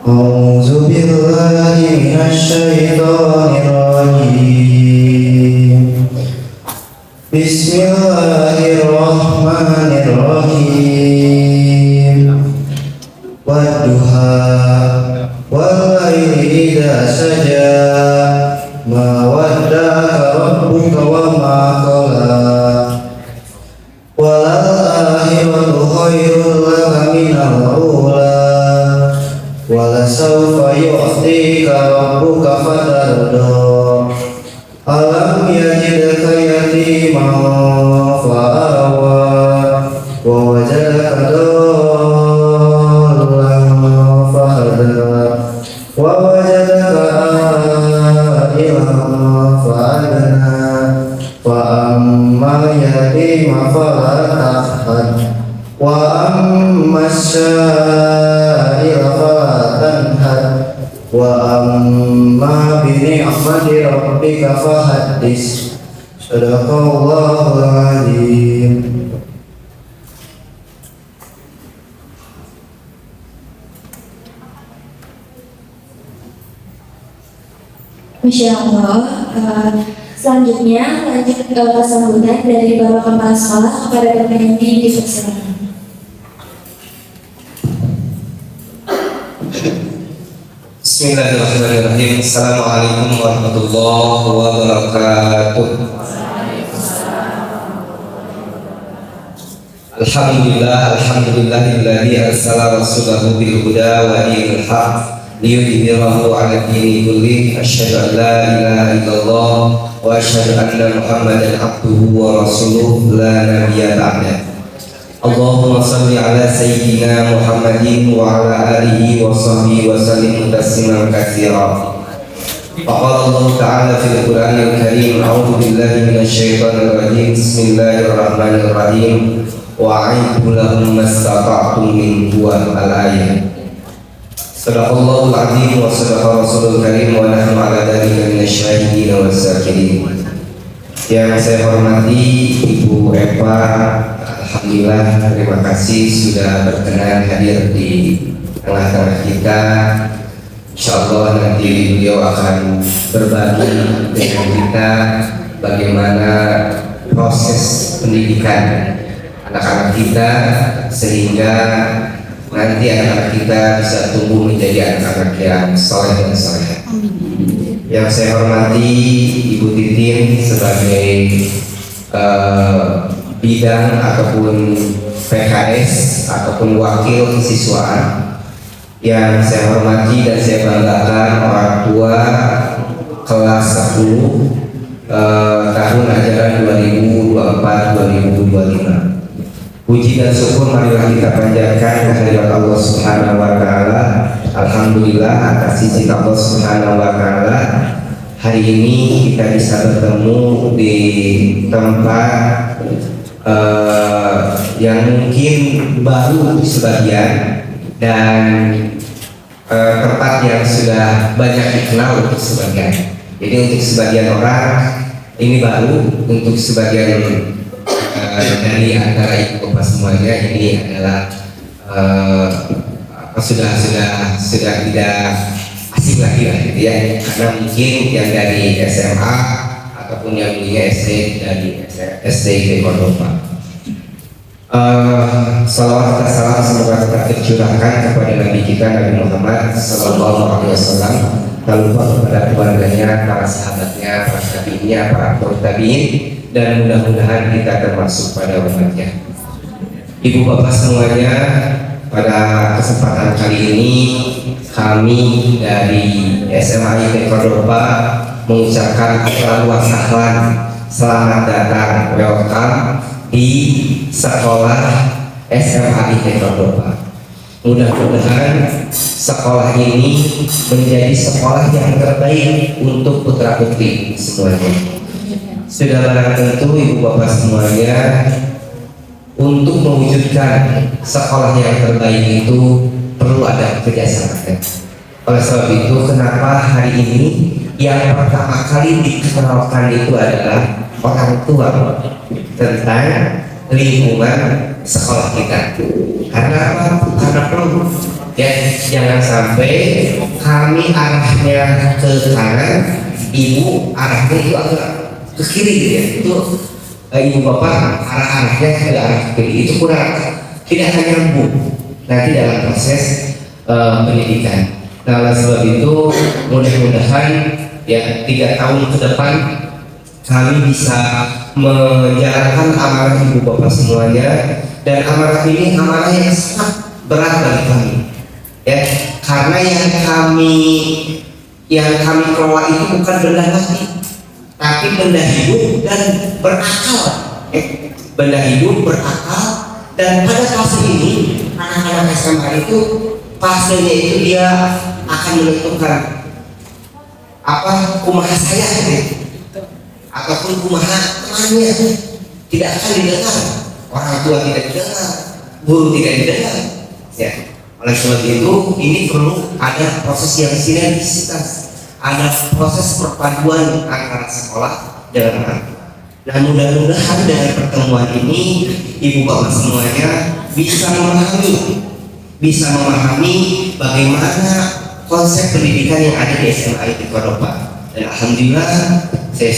أعوذ بالله من الشيطان الرجيم بسم الله الرحمن الرحيم والضحى والليل إذا سجى ما ودعك ربك وما قلى وللآخرة خير لك من الأولى ولسوف يعطيك ربك فترضى ألم يجدك يتيما فآوى ووجدك ضالا فهدى ووجدك عائلا فأغنى فأما اليتيم فلا تقهر وأما السائل فلا تنهر وأما بنعمة ربك فحدث صدق الله العظيم. Masya Allah. Selanjutnya lanjut ke sambutan dari Bapak Kepala Sekolah kepada penyanyi dipersilakan. Bismillahirrahmanirrahim. Assalamualaikum warahmatullahi wabarakatuh. Alhamdulillahilladzi arsala rasulahu bil huda wa dinil haqq liyudhhirahu 'ala dini kullihi. Asyhadu an la ilaha illallah wa asyhadu anna Muhammadan abduhu wa rasuluhu la nabiyya ba'da. Allahumma salli ala sayyidina Muhammadin wa ala alihi wa sahbihi wa sallim tasliman katsira. Qala Allah ta'ala fil Qur'anil Karim, a'udzu billahi minasy syaithanir rajim. Bismillahirrahmanirrahim. Wa'idhu lahum mastata'tum min quwwatin al-ayat. Sadaqallahul azim wa sadaqa rasulul karim wa nahnu ala dzalika minasyahidin wa syakirin. Yang saya hormati Ibu Eva, alhamdulillah terima kasih sudah berkenan hadir di tengah-tengah kita. Insyaallah nanti beliau akan berbagi dengan kita bagaimana proses pendidikan anak-anak kita sehingga nanti anak-anak kita bisa tumbuh menjadi anak-anak yang saleh dan salehah. Yang saya hormati Ibu Titin sebagai bidang ataupun PKS ataupun wakil kesiswaan. Yang saya hormati dan saya banggakan orang tua kelas 10 tahun ajaran 2024-2025. Puji dan syukur marilah kita panjatkan kehadirat Allah Subhanahu wa taala. Alhamdulillah atas izin Allah Subhanahu wa taala hari ini kita bisa bertemu di tempat yang mungkin baru untuk sebagian dan tempat yang sudah banyak dikenal untuk sebagian. Jadi untuk sebagian orang ini baru, untuk sebagian dari antara ibu bapak semuanya ini adalah sudah tidak asing lagi lah gitu ya, karena mungkin yang dari SMA ataupun yang punya SD dari SD Cordoba. Salawat dan salam semoga tetap tercurahkan kepada Nabi kita Nabi Muhammad Sallallahu Alaihi Wasallam, tak lupa kepada keluarganya, para sahabatnya, para tabiinnya, para tabiin, dan mudah-mudahan kita termasuk pada umatnya. Ibu bapak semuanya, pada kesempatan kali ini kami dari SMA ITB Cordoba mengucapkan ahlan wa sahlan, selamat datang, welcome di sekolah SMA ITB Cordoba. Mudah-mudahan sekolah ini menjadi sekolah yang terbaik untuk putra putri semuanya. Sudah barang tentu ibu bapak semuanya, untuk mewujudkan sekolah yang terbaik itu perlu ada kerjasama. Oleh sebab itu kenapa hari ini yang pertama kali dikenalkan itu adalah orang tua tentang lingkungan sekolah kita. Karena apa? Karena perlu ya, jangan sampai kami arahnya ke kanan, ibu arahnya itu agak ke kiri gitu ya. Itu ibu bapak arahnya ke arah kiri, itu kurang, tidak akan nyambung nanti dalam proses pendidikan. Nah, oleh sebab itu mudah-mudahan ya 3 tahun ke depan kami bisa menjalankan amanah ibu bapak semuanya, dan amanah ini amanah yang sangat berat bagi kami ya, karena yang kami kelola itu bukan benda mati, tapi benda hidup dan berakal ya. Benda hidup berakal, dan pada fase ini anak-anak SMA itu fasenya itu dia akan menentukan apa kumaha saya gitu, ataupun kumaha temannya, tidak akan didengar, orang tua tidak didengar, guru tidak didengar ya. Oleh sebab itu ini perlu ada proses yang sinergisitas, ada proses perpaduan antara sekolah dengan orang tua. Nah, mudah-mudahan dengan pertemuan ini ibu bapak semuanya bisa memahami bagaimana konsep pendidikan yang ada di SMA ITB Pondok. Dan alhamdulillah saya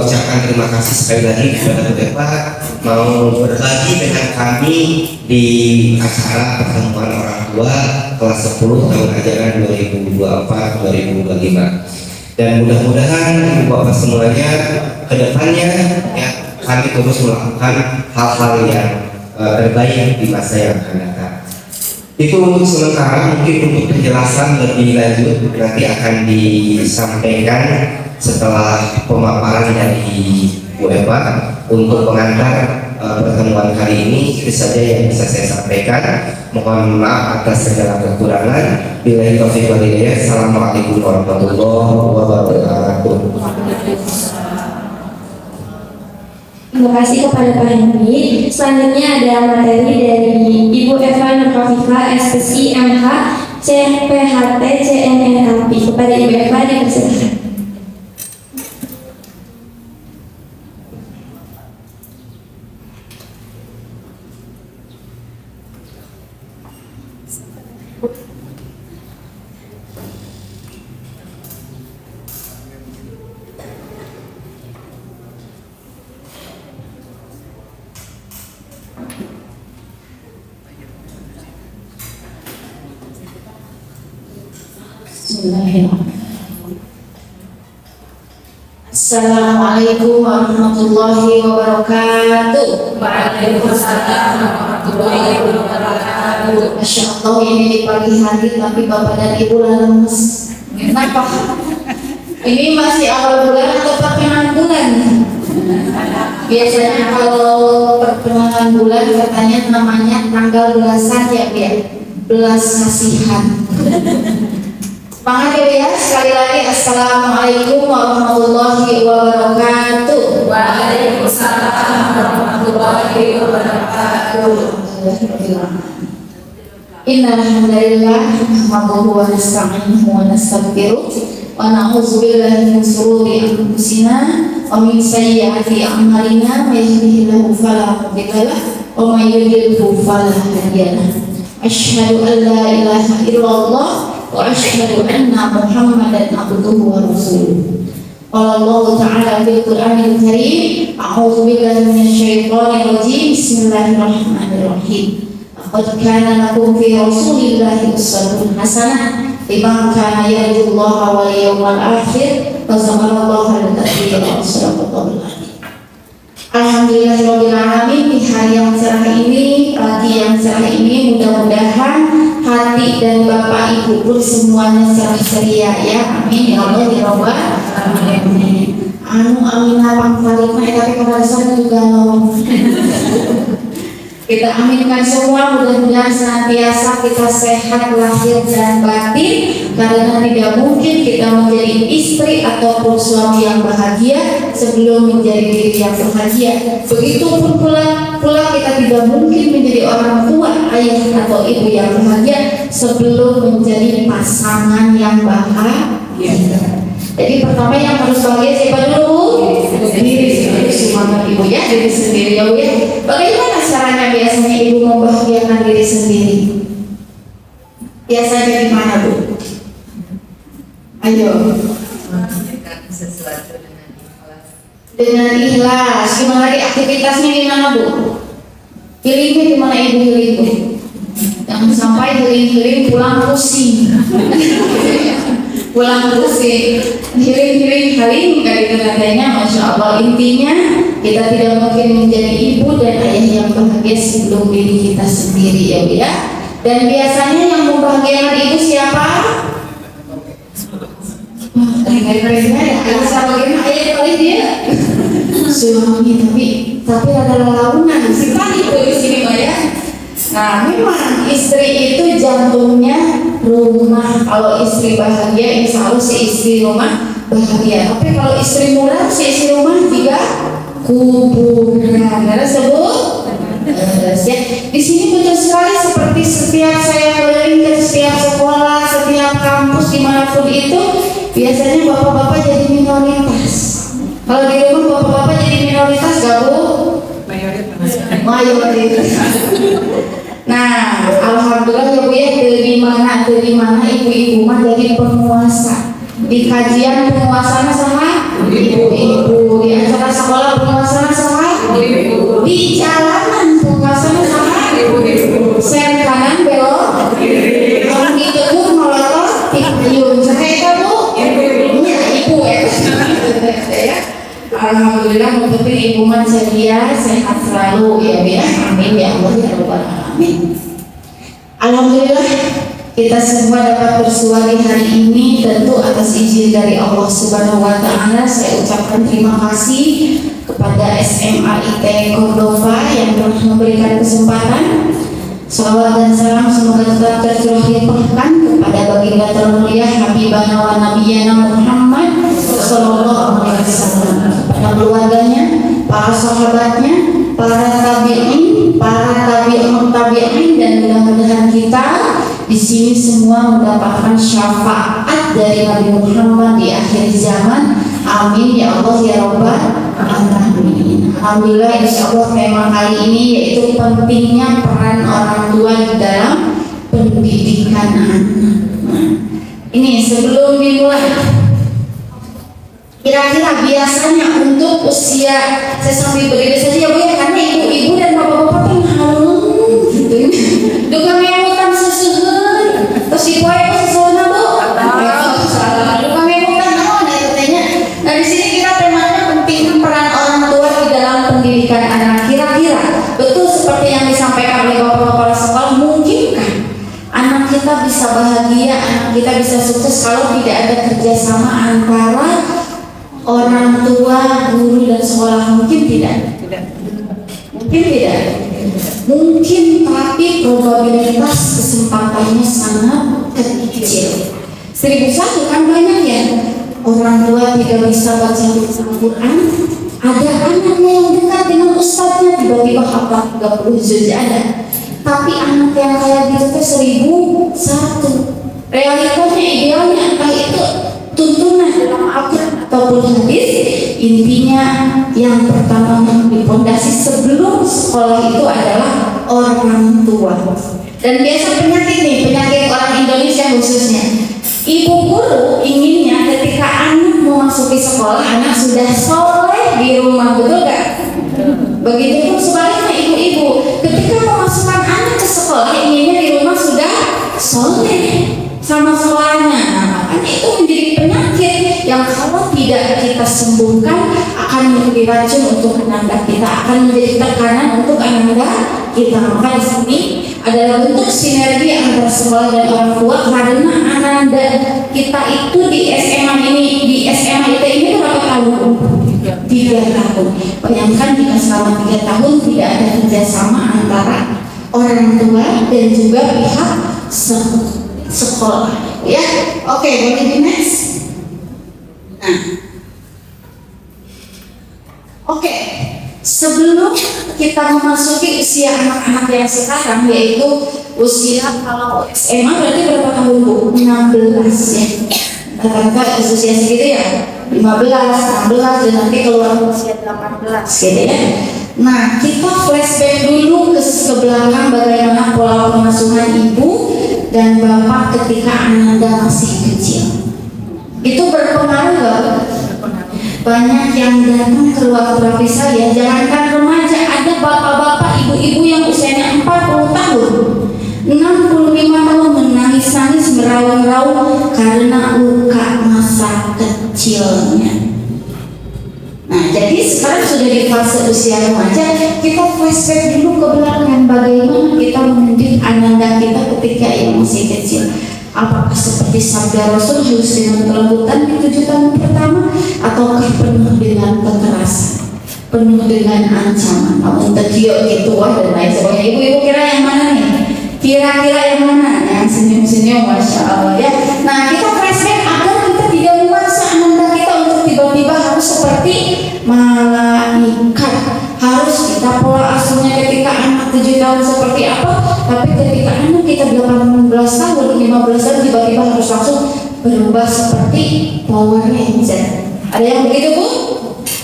ucapkan terima kasih sekali lagi kepada Bapak mau berbagi dengan kami di acara pertemuan orang tua kelas 10 tahun ajaran 2024-2025. Dan mudah-mudahan ibu bapak semuanya kedepannya ya kami terus melakukan hal-hal yang terbaik di masa yang akan datang. Itu untuk sementara, mungkin untuk penjelasan lebih lanjut nanti akan disampaikan setelah pemaparan dari Bu Eva. Untuk pengantar pertemuan kali ini itu saja yang bisa saya sampaikan. Mohon maaf atas segala kekurangan. Billahi taufiq wal hidayah. Assalamualaikum warahmatullahi wabarakatuh. Terima kasih kepada Pak Henry. Selanjutnya ada materi dari Ibu Eva Nurkofifah, SPSI MH, CPHT, CNNLP. Kepada Ibu Eva dipersilakan. Assalamualaikum warahmatullahi wabarakatuh. Waalaikumsalam warahmatullahi wabarakatuh. Masya Allah, ini di pagi hari tapi Bapak dan Ibu lemes. Kenapa? Ini masih awal bulan atau pertengahan bulan? Biasanya kalau pertengahan bulan katanya namanya tanggal belasan ya, belas kasihan. Semangat ya, sekali lagi Assalamualaikum warahmatullahi wabarakatuh. Waalaikumsalam warahmatullahi wabarakatuh. Innal hamdalillah nahmaduhu wa nasta'inuhu wa nastaghfiruh wa na'udzu billahi min shururi anfusina wa min sayyiati a'malina, may yahdihillahu fala mudilla lahu wa may yudlilhu fala hadiya lahu. Asyhadu an la ilaha illallah wa asyhadu anna Muhammadan abduhu wa rasuluh. Qala Allah Ta'ala fil Qur'anil Karim, a'udzu billahi minasyaitonir rajim. Bismillahirrahmanirrahim. Laqad kana lakum fi Rasulillahi uswatun hasanah liman kana yarjullaha wal yawmal akhir wa dzakarallaha katsiran. Shadaqallahu al-'azim. Alhamdulillahirabbil alamin. Di hari yang cerah ini, pagi yang cerah ini, mudah-mudahan hati dan Bapak Ibu pun semuanya cerah ceria ya. Amin ya Allah ya Rabbal alamin. Amin lapang kalimah tapi pada dasarnya juga loh. Kita aminkan semua, mudah-mudahan senantiasa kita sehat lahir dan batin, karena tidak mungkin kita menjadi istri ataupun suami yang bahagia sebelum menjadi diri yang bahagia. Begitupun pula kita tidak mungkin menjadi orang tua, ayah atau ibu yang bahagia sebelum menjadi pasangan yang bahagia. Jadi pertama yang harus bahagia siapa dulu? Diri sendiri. Semangat ibu ya, diri sendiri ya. Bagaimana caranya biasanya ibu membahagiakan diri sendiri? Biasanya di mana Bu? Ayo. Sesuatu dengan ikhlas. Dengan ikhlas. Gimana lagi aktivitasnya gimana Bu? Healingnya gimana Ibu healing Bu? Jangan sampai healing pulang pusing. Pulang pusing. Healing nggak gitu katanya. Masya Allah, intinya kita tidak mungkin menjadi ibu dan ayah yang bahagia sebelum diri kita sendiri ya Bu ya. Dan biasanya yang membahagiakan ibu siapa? Keren-keren ya. Bisa bagaimana ayah kali dia? Suami tapi ada launan sih kan itu di sini Mbak ya. Nah memang istri itu jantungnya rumah. Kalau istri bahagia, insya Allah si istri rumah bahagia. Tapi kalau istri murah, si istri rumah juga kuburan. Ada sebut? Ya. Di sini betul sekali seperti setiap saya keliling ke setiap sekolah, setiap kampus dimanapun itu, biasanya bapak-bapak jadi minoritas. Kalau di rumah bapak-bapak jadi minoritas gak Bu? Mayoritas. Nah, alhamdulillah ya Bu ya, dari mana ibu-ibu mah jadi penguasa. Di kajian penguasanya sama ibu-ibu, di acara sekolah penguasanya sama ibu-ibu, di jalanan penguasanya sama ibu-ibu, sen kanan belok kalau gitu Bu melorot tikayun saya kamu ibu ya. Alhamdulillah mungkin ibu mah ceria, sehat selalu ya Bu ya. Amin ya Allah ya Rabbal alamin. Alhamdulillah kita semua dapat bersua di hari ini tentu atas izin dari Allah Subhanahu wa taala. Saya ucapkan terima kasih kepada SMA IT Cordova yang telah memberikan kesempatan. Salawat dan salam semoga tetap tercurah limpahkan kepada baginda termulia Habibana wa Nabiyana Muhammad sallallahu alaihi wasallam, kepada keluarganya, para sahabatnya, para tabi'in, para tabi'un tabi'in, dan mudah-mudahan kita di sini semua mendapatkan syafaat dari Nabi Muhammad di akhir zaman. Amin ya Allah ya Rabbal alamin. Alhamdulillah, insya Allah tema kali ini yaitu pentingnya peran orang tua di dalam pendidikan anak. Ini sebelum dimulai, kira-kira biasanya untuk usia, saya sambil berdiri saja ya Bu ya, karena ibu-ibu dan bapak-bapak tuh halus gitu duka memutan susuhun terus si poe susuhun Bu duka memutan katanya. Nah di sini kita temanya penting peran orang tua di dalam pendidikan anak. Kira-kira betul seperti yang disampaikan oleh bapak-bapak sekolah, mungkinkah anak kita bisa bahagia, anak kita bisa sukses kalau tidak ada kerjasama antara orang tua, guru, dan sekolah? Mungkin tidak. Mungkin tidak. Mungkin, tapi probabilitas kesempatannya sangat kecil. 1001 kan banyak ya. Orang tua tidak bisa baca Al-Quran. Ada anaknya yang dekat dengan ustadznya, tiba-tiba hafal 30 juz ada. Tapi anak yang kayak gitu 1001. Realitanya idealnya entah itu tuntunan dalam Al-Quran ataupun hadis, intinya yang pertama yang dipondasi sebelum sekolah itu adalah orang tua. Dan biasa penyakit orang Indonesia khususnya, ibu guru inginnya ketika anak memasuki sekolah, anak sudah soleh di rumah, betul gak? Begitu pun sebaliknya ibu-ibu, ketika memasukkan anak ke sekolah, inginnya di rumah sudah soleh sama sekolahnya. Nah, makanya itu menjadi penyakit yang kalau tidak kita sembuhkan akan menjadi racun untuk anak kita, akan menjadi tekanan untuk anak kita. Maka di sini adalah bentuk sinergi antara sekolah dan orang tua, karena anak kita itu di SMA IT ini berapa tahun? 3 tahun. Bayangkan jika selama 3 tahun tidak ada kerjasama antara orang tua dan juga pihak sekolah, ya. Oke, boleh di next. Nah, oke. Sebelum kita memasuki usia anak-anak yang sekarang, yaitu usia kalau SMA berarti berapa tahun Bu? 16 ya. Rata-rata usia segitu ya, 15, 16, dan nanti keluar usia 18 gitu ya. Nah, kita flashback dulu ke belakang bagaimana pola pengasuhan ibu dan bapak ketika Ananda masih kecil. Itu berpengaruh gak? Banyak yang datang ke ruang terapi saya, jangankan remaja, ada bapak-bapak, ibu-ibu yang usianya 40 tahun, 65 tahun menangis-nangis, meraung-raung karena luka masa kecilnya. Nah, jadi sekarang sudah di fase usia remaja, kita flashback dulu ke belakang bagaimana kita mendidik Ananda kita ketika ia masih kecil. Apakah seperti sabda Rasul harus dengan kelembutan di 7 tahun pertama, ataukah penuh dengan kekerasan, penuh dengan ancaman, namun tergiur gitu dan lain sebagainya. Ibu-ibu kira yang mana nih? Kira-kira yang mana? Yang senyum-senyum, masya Allah ya. Nah, kita flashback agar kita tidak memaksa Ananda kita untuk tiba-tiba harus seperti malaikat. Harus kita pola asuhnya ketika anak 7 tahun seperti apa, tapi ketika anak kita 18 tahun, 15 tahun tiba-tiba harus langsung berubah seperti Power Ranger. Ada yang begitu, Bu?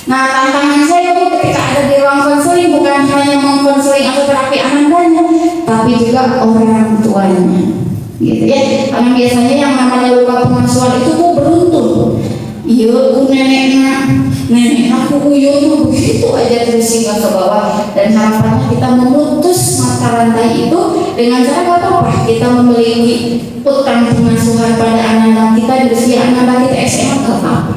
Nah, tantangan saya Bu ketika ada di ruang konseling bukan hanya mengkonseling atau terapi Anandanya, tapi juga orang tuanya. Gitu ya. Karena biasanya yang namanya luka pengasuhan itu Bu beruntung. Iya, Bu nenek aku uyun begitu aja terus hingga ke bawah, dan harapannya kita memutus mata rantai itu dengan cara apa? Kita memiliki utang pengasuhan pada Ananda kita di usia Ananda kita SMA, gak apa-apa.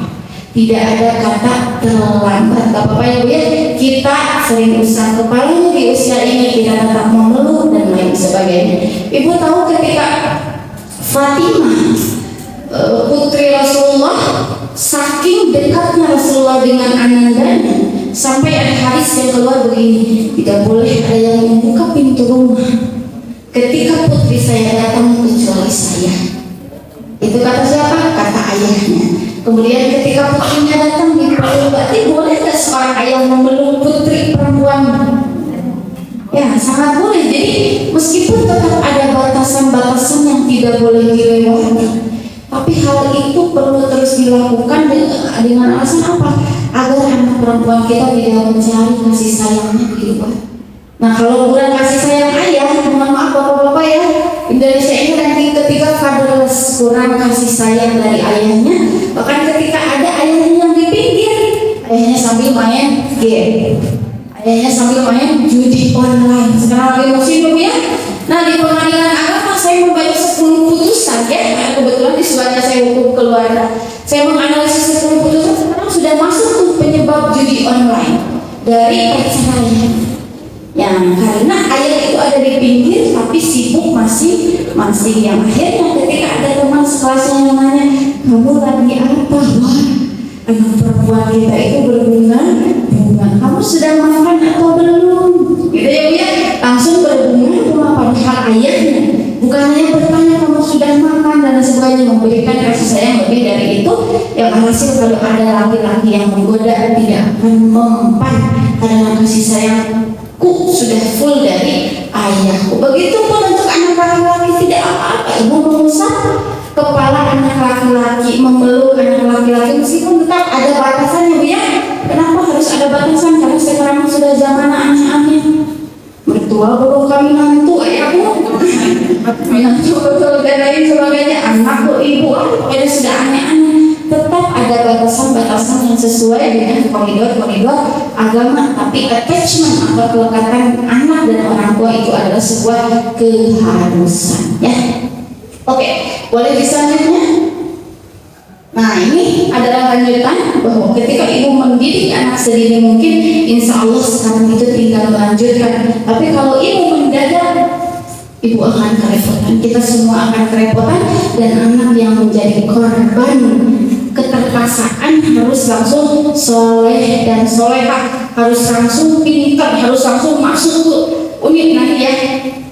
Tidak ada kata terlambat, gak apa-apa ya Bu ya. Kita sering usah kepalanya di usia ini, kita tetap memeluk dan lain sebagainya. Ibu tahu ketika Fatimah putri Rasulullah, saking dekatnya Rasulullah dengan Anandanya, sampai ada hadis yang keluar begini, tidak boleh ada yang membuka pintu rumah ketika putri saya datang kecuali saya. Itu kata siapa? Kata ayahnya. Kemudian ketika putrinya datang dipeluk, berarti boleh gak seorang ayah memeluk putri perempuan? Ya, sangat boleh. Jadi meskipun tetap ada batasan-batasan yang tidak boleh dilewati, tapi hal itu perlu terus dilakukan dengan alasan apa? Agar anak perempuan kita tidak mencari kasih sayangnya kehidupan. Nah, kalau kurang kasih sayang ayah, mohon maaf bapak-bapak ya, Indonesia ini nanti ketika fatherless, kurang kasih sayang dari ayahnya, bahkan ketika ada ayahnya yang di pinggir, ayahnya sambil main game, ayahnya sambil main judi online. Sekarang lagi musim ya. Nah, di pengadilan agama saya membaca 10 putusan ya, kebetulan di suara saya hukum keluarga, saya menganalisis 10 putusan. Sekarang sudah masuk tuh penyebab judi online dari perceraian. Ya, karena ayah itu ada di pinggir tapi sibuk masing-masing. Yang akhirnya ketika ada teman sekelasnya yang nanya, kamu lagi apa? Wah, anak perempuan kita itu berbunga. Kamu sudah makan atau belum? Gitu ya Bu ya, langsung berbunga padahal ayahnya bukan hanya bertanya kamu sudah makan dan sebagainya, memberikan kasih sayang lebih dari itu. Yang hasil kalau ada laki-laki yang menggoda tidak akan mempan karena kasih sayangku sudah full dari ayahku. Begitupun untuk anak laki-laki, tidak apa-apa ibu mengusap kepala anak laki-laki, memeluk anak laki-laki, meskipun tetap ada batasannya Bu ya. Kenapa harus ada batasan? Karena sekarang sudah zaman aneh-aneh. Mertua bodoh kami nantu, ayahku menantu betul dan lain sebagainya, anakku ibu, pokoknya sudah aneh-aneh. Tetap ada batasan-batasan yang sesuai dengan koridor-koridor agama, tapi attachment atau kelekatan anak dan orang tua itu adalah sebuah keharusan ya. Oke, boleh diselanjutnya. Nah, ini adalah lanjutan bahwa ketika ibu mendidik anak sendiri mungkin insya Allah sekarang itu tinggal melanjutkan. Tapi kalau ibu mendadak, ibu akan kerepotan. Kita semua akan kerepotan, dan anak yang menjadi korban keterpaksaan harus langsung soleh dan solehah, harus langsung pintar, harus langsung masuk ke unit nanti ya.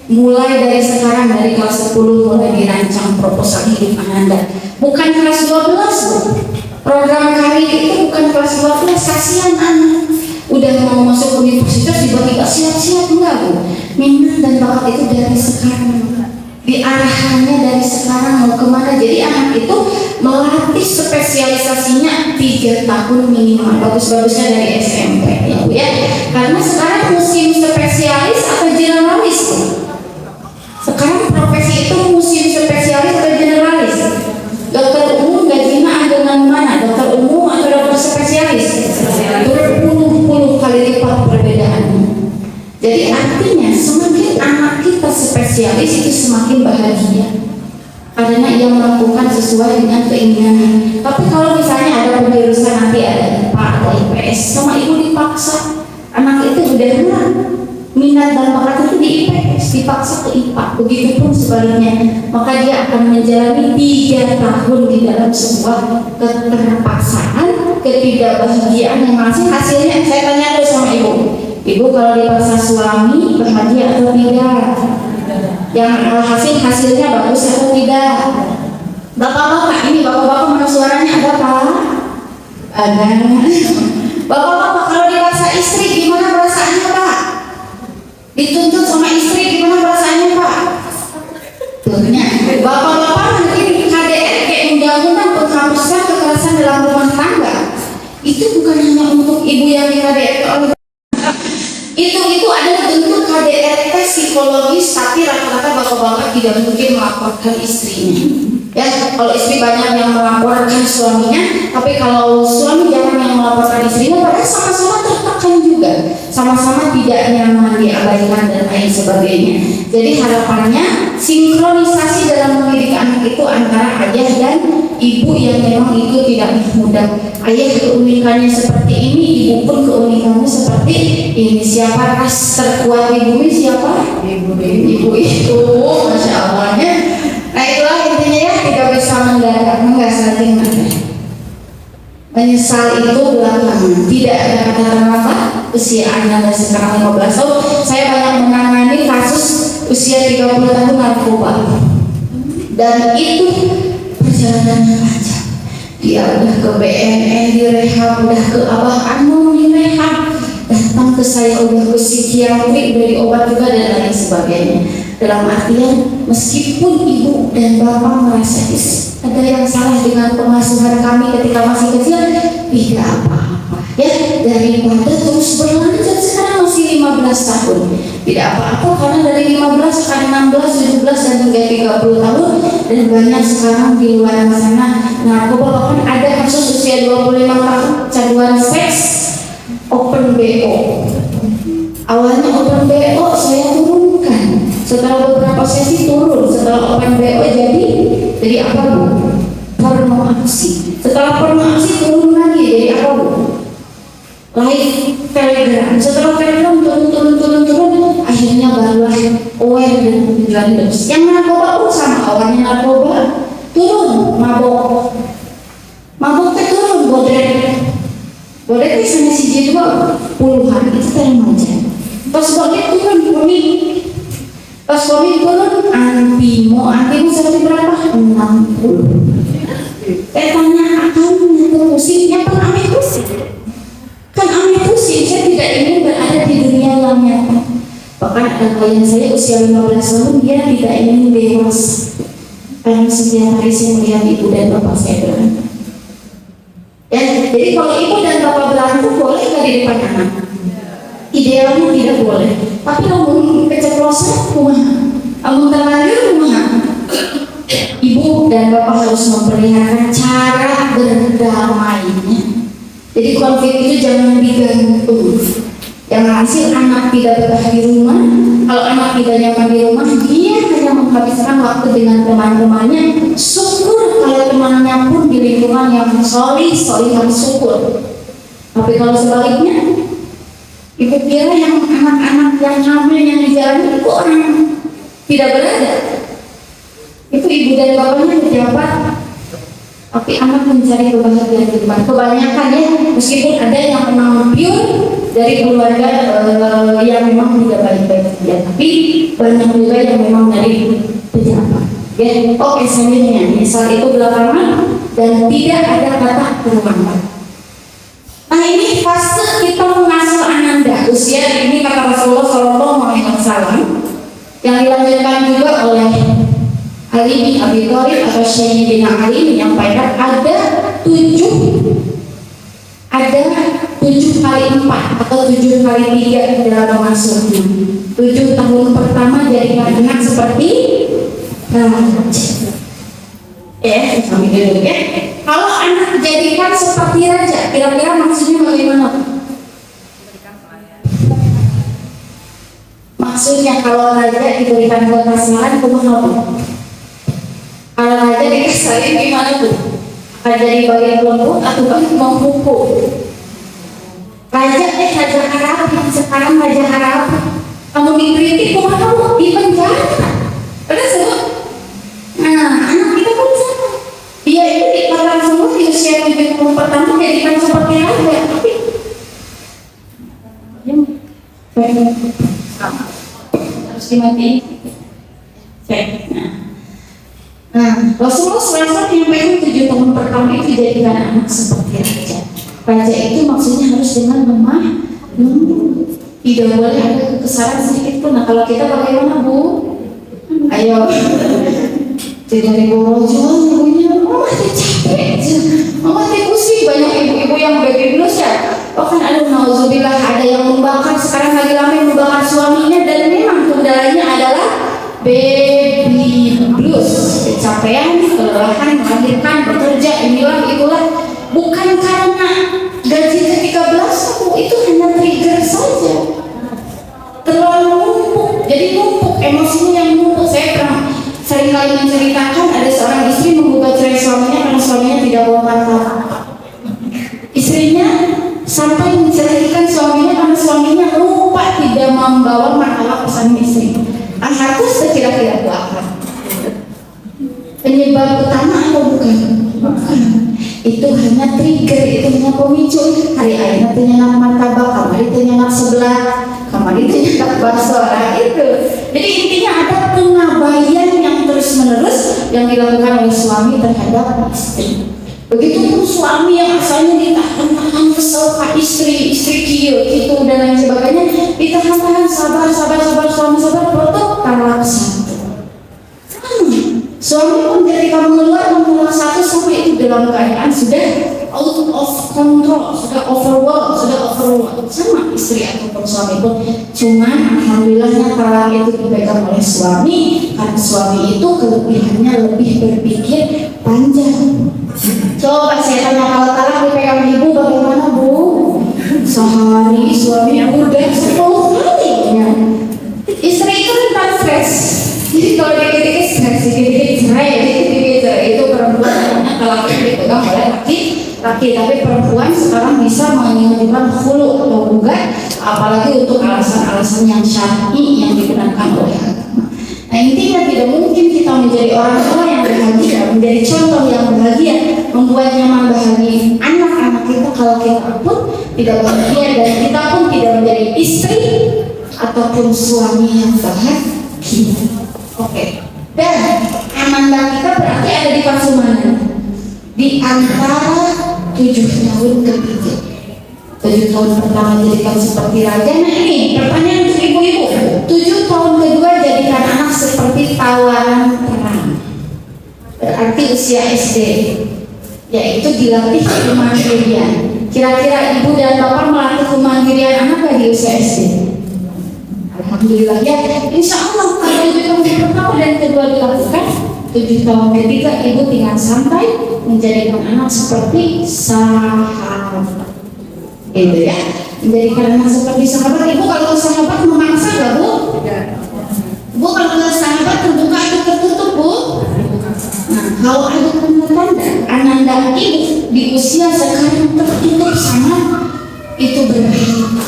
Mulai dari sekarang, dari kelas 10 mulai dirancang proposal hidup Ananda. Bukan kelas 12 program karir itu bukan kelas 12. Kasihan anak udah mau masuk universitas tiba-tiba siap-siap, enggak Bu. Minat dan bakat itu dari sekarang, diarahkannya dari sekarang mau kemana. Jadi anak itu melatih spesialisasinya 3 tahun minimal, bagus-bagusnya dari SMP ya Bu ya. Karena sekarang musim spesialis atau generalis Bu. Sekarang profesi itu musim ia melakukan sesuai dengan keinginannya. Tapi kalau misalnya ada penjurusan nanti ada IPA, ada IPS, sama ibu dipaksa, anak itu udah minat dan bakat itu di IPS, dipaksa ke IPA, begitupun sebaliknya, maka dia akan menjalani 3 tahun di dalam sebuah keterpaksaan, ketidakbahagiaan yang hasilnya. Saya tanya dulu sama ibu kalau dipaksa suami bahagia atau tidak? Yang hasilnya bagus atau tidak? Bapak-bapak ini, bapak-bapak mana suaranya ada Pak? Ada. Bapak-bapak kalau dipaksa istri gimana perasaannya Pak? Dituntut sama istri gimana perasaannya Pak? Tuhnya, bapak-bapak nanti KDR kayak undang-undang penghapuskan kekerasan dalam rumah tangga. Itu bukan hanya untuk ibu yang di KDR, itu adalah bentuk KDRT psikologis, tapi rata-rata bapak-bapak tidak mungkin melaporkan istrinya. Ya, kalau istri banyak yang melaporkan suaminya, tapi kalau suami jarang yang melaporkan istrinya, padahal sama-sama tertekan juga, sama-sama tidak nyaman, diabaikan dan lain sebagainya. Jadi harapannya sinkronisasi dalam mendidik anak itu antara ayah dan ibu yang memang itu tidak mudah. Ayah keunikannya seperti ini, ibu pun keunikannya seperti ini. Siapa ras terkuat di bumi? Siapa? Ibu itu, masya Allahnya. Nah itulah intinya ya, tidak bisa mendadak, enggak saling menyesal itu belakangan. Tidak ada kata terlambat. Usia Anda sekarang 15 tahun. Saya banyak menangani kasus usia 30 tahun narkoba, dan itu perjalanannya panjang. Dia udah ke BNN direhab, udah ke Abah Anu direhab, datang ke saya udah ke psikiatri, udah diobat juga dan lain sebagainya. Dalam artian meskipun ibu dan bapak merasa ada yang salah dengan pengasuhan kami ketika masih kecil, tidak apa-apa ya, daripada terus berlanjut. Sekarang masih 15 tahun, tidak apa-apa, karena dari 15 akan 16, 17 dan hingga 30 tahun. Dan banyak sekarang di luar sana narkoba, bahkan ada kasus usia 25 tahun canduan seks open BO. Awalnya open BO saya turunkan, setelah beberapa sesi turun, setelah open BO jadi apa Bu? Porno aksi. Setelah porno aksi turun lagi, jadi apa Bu? Live Telegram. Setelah Telegram turun, akhirnya barulah aware dan tujuan terus. Yang narkoba pun sama, awalnya narkoba turun, mabok turun, bodrek bisa siji 2 puluhan itu remaja. Pas bodrek turun komik. Pas komik turun antimo seperti berapa? 60. Tanya akan pusingnya kan ame pusing. Saya tidak ingin berada di dunia yang nyata. Bahkan ada klien saya usia 15 tahun, dia tidak ingin dewasa karena setiap hari saya melihat ibu dan bapak saya berantem. Ya, jadi kalau ibu dan bapak berantem boleh nggak di depan anak? Idealnya tidak boleh. Tapi namun keceplosan kumaha, namun terlanjur kumaha. Ibu dan bapak harus memperlihatkan cara berdamainya. Jadi konflik itu jangan digantung. Yang hasil anak tidak betah di rumah. Kalau anak tidak nyaman di rumah, dia hanya menghabiskan waktu dengan teman-temannya. Syukur kalau temannya pun di lingkungan yang solih yang syukur. Tapi kalau sebaliknya, ibu kira yang anak-anak yang hamil yang di jalan itu orang tidak berada. Itu ibu dan bapaknya pejabat, tapi anak mencari kebahagiaan di rumah. Kebanyakan ya, meskipun ada yang memang pure dari keluarga yang memang tidak baik-baik saja, tapi banyak juga yang memang dari pejabat. Ya, oke, selanjutnya misal itu belakangan dan tidak ada kata terlambat. Nah ini fase kita mengasuh ananda. Usia ini kata Rasulullah Shallallahu Alaihi Wasallam yang dilanjutkan juga oleh Ali bin Abi Thalib atau Sayyidina Ali menyampaikan ada 7 kali 4 atau 7 kali 3 dalam mengasuhnya. 7 tahun pertama jadikan anak seperti raja. Sambil dulu ya. Kalau anak jadikan seperti raja, kira-kira maksudnya bagaimana? Maksudnya kalau raja diberikan kekasih kumaha? Kalau raja aja dikasarin gimana tuh? Akan jadi bagian lembut atau kan mempukul? Raja Arab yang sekarang Raja Arab, kamu dikritik kok kamu di penjara? Ada sebut? Nah, anak kita pun sama. Dia itu dikatakan semua di usia 7 tahun pertama jadikan seperti raja, tapi harus dimatiin. Nah, Rasulullah SAW menyampaikan 7 tahun pertama itu jadikan anak seperti raja. Raja itu maksudnya harus dengan lemah lembut. Tidak boleh ada kekesalan sedikit pun. Nah, kalau kita bagaimana, Bu? Ayo. Tidak dibawa jual ibunya. Mama capek. Mama pusing. Banyak ibu-ibu yang baby blues ya. Bahkan nauzubillah ada yang membakar, sekarang lagi ramai membakar suaminya, dan memang kendalanya adalah baby blues, kecapean, kelelahan, melahirkan, bekerja, inilah itulah. Bukan karena gaji ke-13, itu hanya trigger saja. Terlalu numpuk, jadi numpuk, emosinya yang numpuk. Saya pernah seringkali menceritakan ada seorang istri menggugat cerai suaminya karena suaminya tidak bawa martabak. Istrinya sampai menceraikan suaminya karena suaminya lupa tidak membawa martabak pesan istri. Harus kira-kira itu apa? Penyebab utama atau bukan? Bukan. Itu hanya trigger, itu hanya pemicu. Hari ini ternyata martabak, kamari ternyata sebelah, kamari ternyata bakso, itu. Jadi intinya ada pengabaian yang terus-menerus yang dilakukan oleh suami terhadap istri. Begitupun suami yang asalnya ditahan-tahan kesel ke istri kieu gitu dan lain sebagainya, ditahan-tahan sabar suami sabar protok talak satu. Suami pun ketika mengeluar menolak satu sama itu dalam keadaan sudah out of control, sudah overwhelmed sama istri ataupun suami pun. Cuman alhamdulillahnya talak itu dipegang oleh suami karena suami itu kelebihannya lebih berpikir panjang. Coba saya tanya, kalau talak dipegang ibu bagaimana, Bu? Sehari suami yang udah 10 kali ya. Istri itu rentan stres. Jadi kalau dikit-dikit stres, dikit-dikit cerai itu perempuan kalau dipegang oleh laki, tapi perempuan sekarang bisa mengajukan khulu atau gugat, apalagi untuk alasan-alasan yang syar'i yang dibenarkan oleh agama. Nah, intinya tidak mungkin kita menjadi orang tua yang bahagia, menjadi contoh yang bahagia, membuat nyaman bahagia anak-anak kita kalau kita pun tidak bahagia, dan kita pun tidak menjadi istri ataupun suami yang bahagia. Oke. Dan amanah kita berarti ada di fase mana? Di antara 7 tahun ketiga. 7 tahun pertama jadikan seperti raja. Nah ini pertanyaan untuk ibu-ibu. 7 tahun kedua jadikan anak seperti tawaran perang. Berarti usia SD, yaitu dilatih kemandirian. Kira-kira ibu dan bapak melatih kemandirian anak gak di usia SD? Alhamdulillah ya. Insya Allah kalau 7 tahun pertama dan kedua dilakukan, 7 tahun ketiga ibu tinggal santai menjadikan anak seperti sahabat. Itu ya, menjadikan anak seperti sahabat. Ibu kalau sahabat memaksa gak, Bu? Bu kalau sahabat terbuka atau tertutup, Bu? Nah, kalau ada tanda-tanda ananda ibu di usia sekarang tertutup sangat, itu berbeda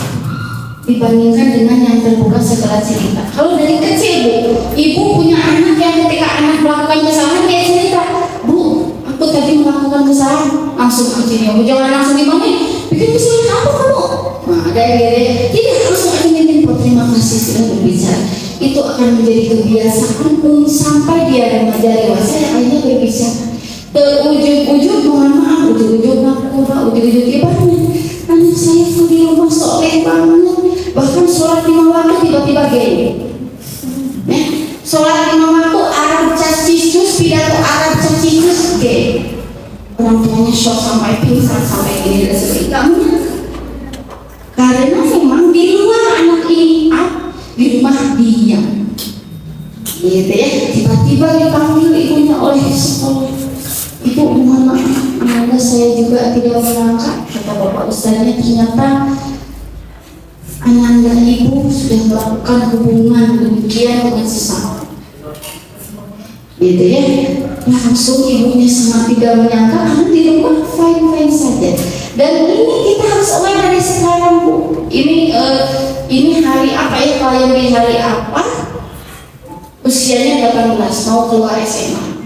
dibandingkan dengan yang terbuka segala cerita. Kalau dari kecil, Bu, ibu punya anak yang ketika anak melakukan kesalahan dia cerita, Bu, aku tadi melakukan kesalahan, langsung aja Bu, jangan langsung dibangun, bikin kesalahan apa kamu? Nah, ada yang tidak langsung aja Bu, terima kasih sudah berbicara. Itu akan menjadi kebiasaan sampai dia remaja dewasa akhirnya berbicara. Ujung-ujung mohon maaf, ujung-ujung narkoba, ujung-ujung ibadah. Anak saya tuh di rumah soleh banget, bahkan sholat 5 waktu tiba-tiba gay. Sholat 5 waktu Arab cacicus, pidato Arab cacicus gay. Orang tuanya shock sampai pingsan sampai gini dan sebagainya. Karena memang di luar anak ini di rumah diam. Gitu ya, tiba-tiba dipanggil ibunya oleh sekolah. Ibu mohon maaf, Amanda saya juga tidak menyangka, kata bapak ustaznya, ternyata Ananda ibu sudah melakukan hubungan demikian dengan sesama. Gitu ya. langsung ibunya sangat tidak menyangka karena di rumah fine saja. Dan ini kita harus aware dari sekarang, Bu. Ini hari apa ya, klien di hari apa? Usianya 18, mau keluar SMA.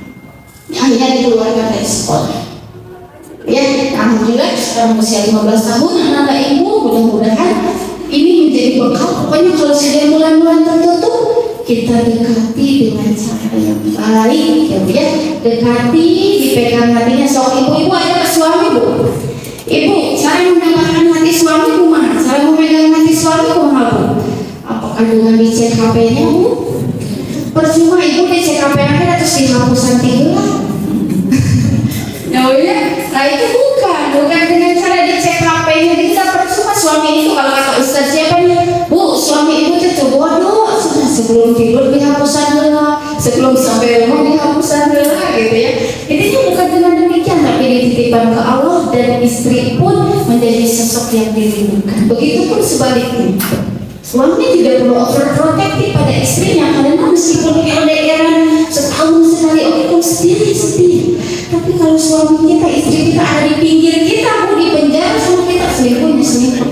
Akhirnya dikeluarkan dari sekolah. Ya, alhamdulillah sekarang usia 15 tahun, anak ibu, mudah-mudahan ini menjadi bekal. Pokoknya kalau sudah mulai-mulai tertutup, kita dekati dengan cara yang baik, ya. Dekati, dipegang hatinya. So, ibu-ibu ada suami, Bu. Ibu, cara mendapatkan hati suami kumaha? Cara memegang hati suami kumaha, Bu? Apakah dengan dicek HP-nya, Bu? Percuma ibu dicek HP-nya terus dihapusan tiga. Nah itu bukan dengan cara dicek HP-nya. Kita percuma suami itu, kalau kata Ustaz siapa nih? Bu, suami ibu itu waduh, sudah sebelum tidur dihapusan dulu, sebelum sampai rumah dihapusan dulu, gitu ya. Intinya bukan dengan demikian, tapi dititipkan ke Allah dan istri pun menjadi sosok yang dirindukan. Begitupun sebaliknya. Suami tidak perlu overprotective pada istrinya, karena meskipun LDR setahun sekali, oke, kalau sedih. Tapi kalau suami kita, istri kita ada di pinggir kita, mau di penjara sama kita, selingkuhnya selingkuh.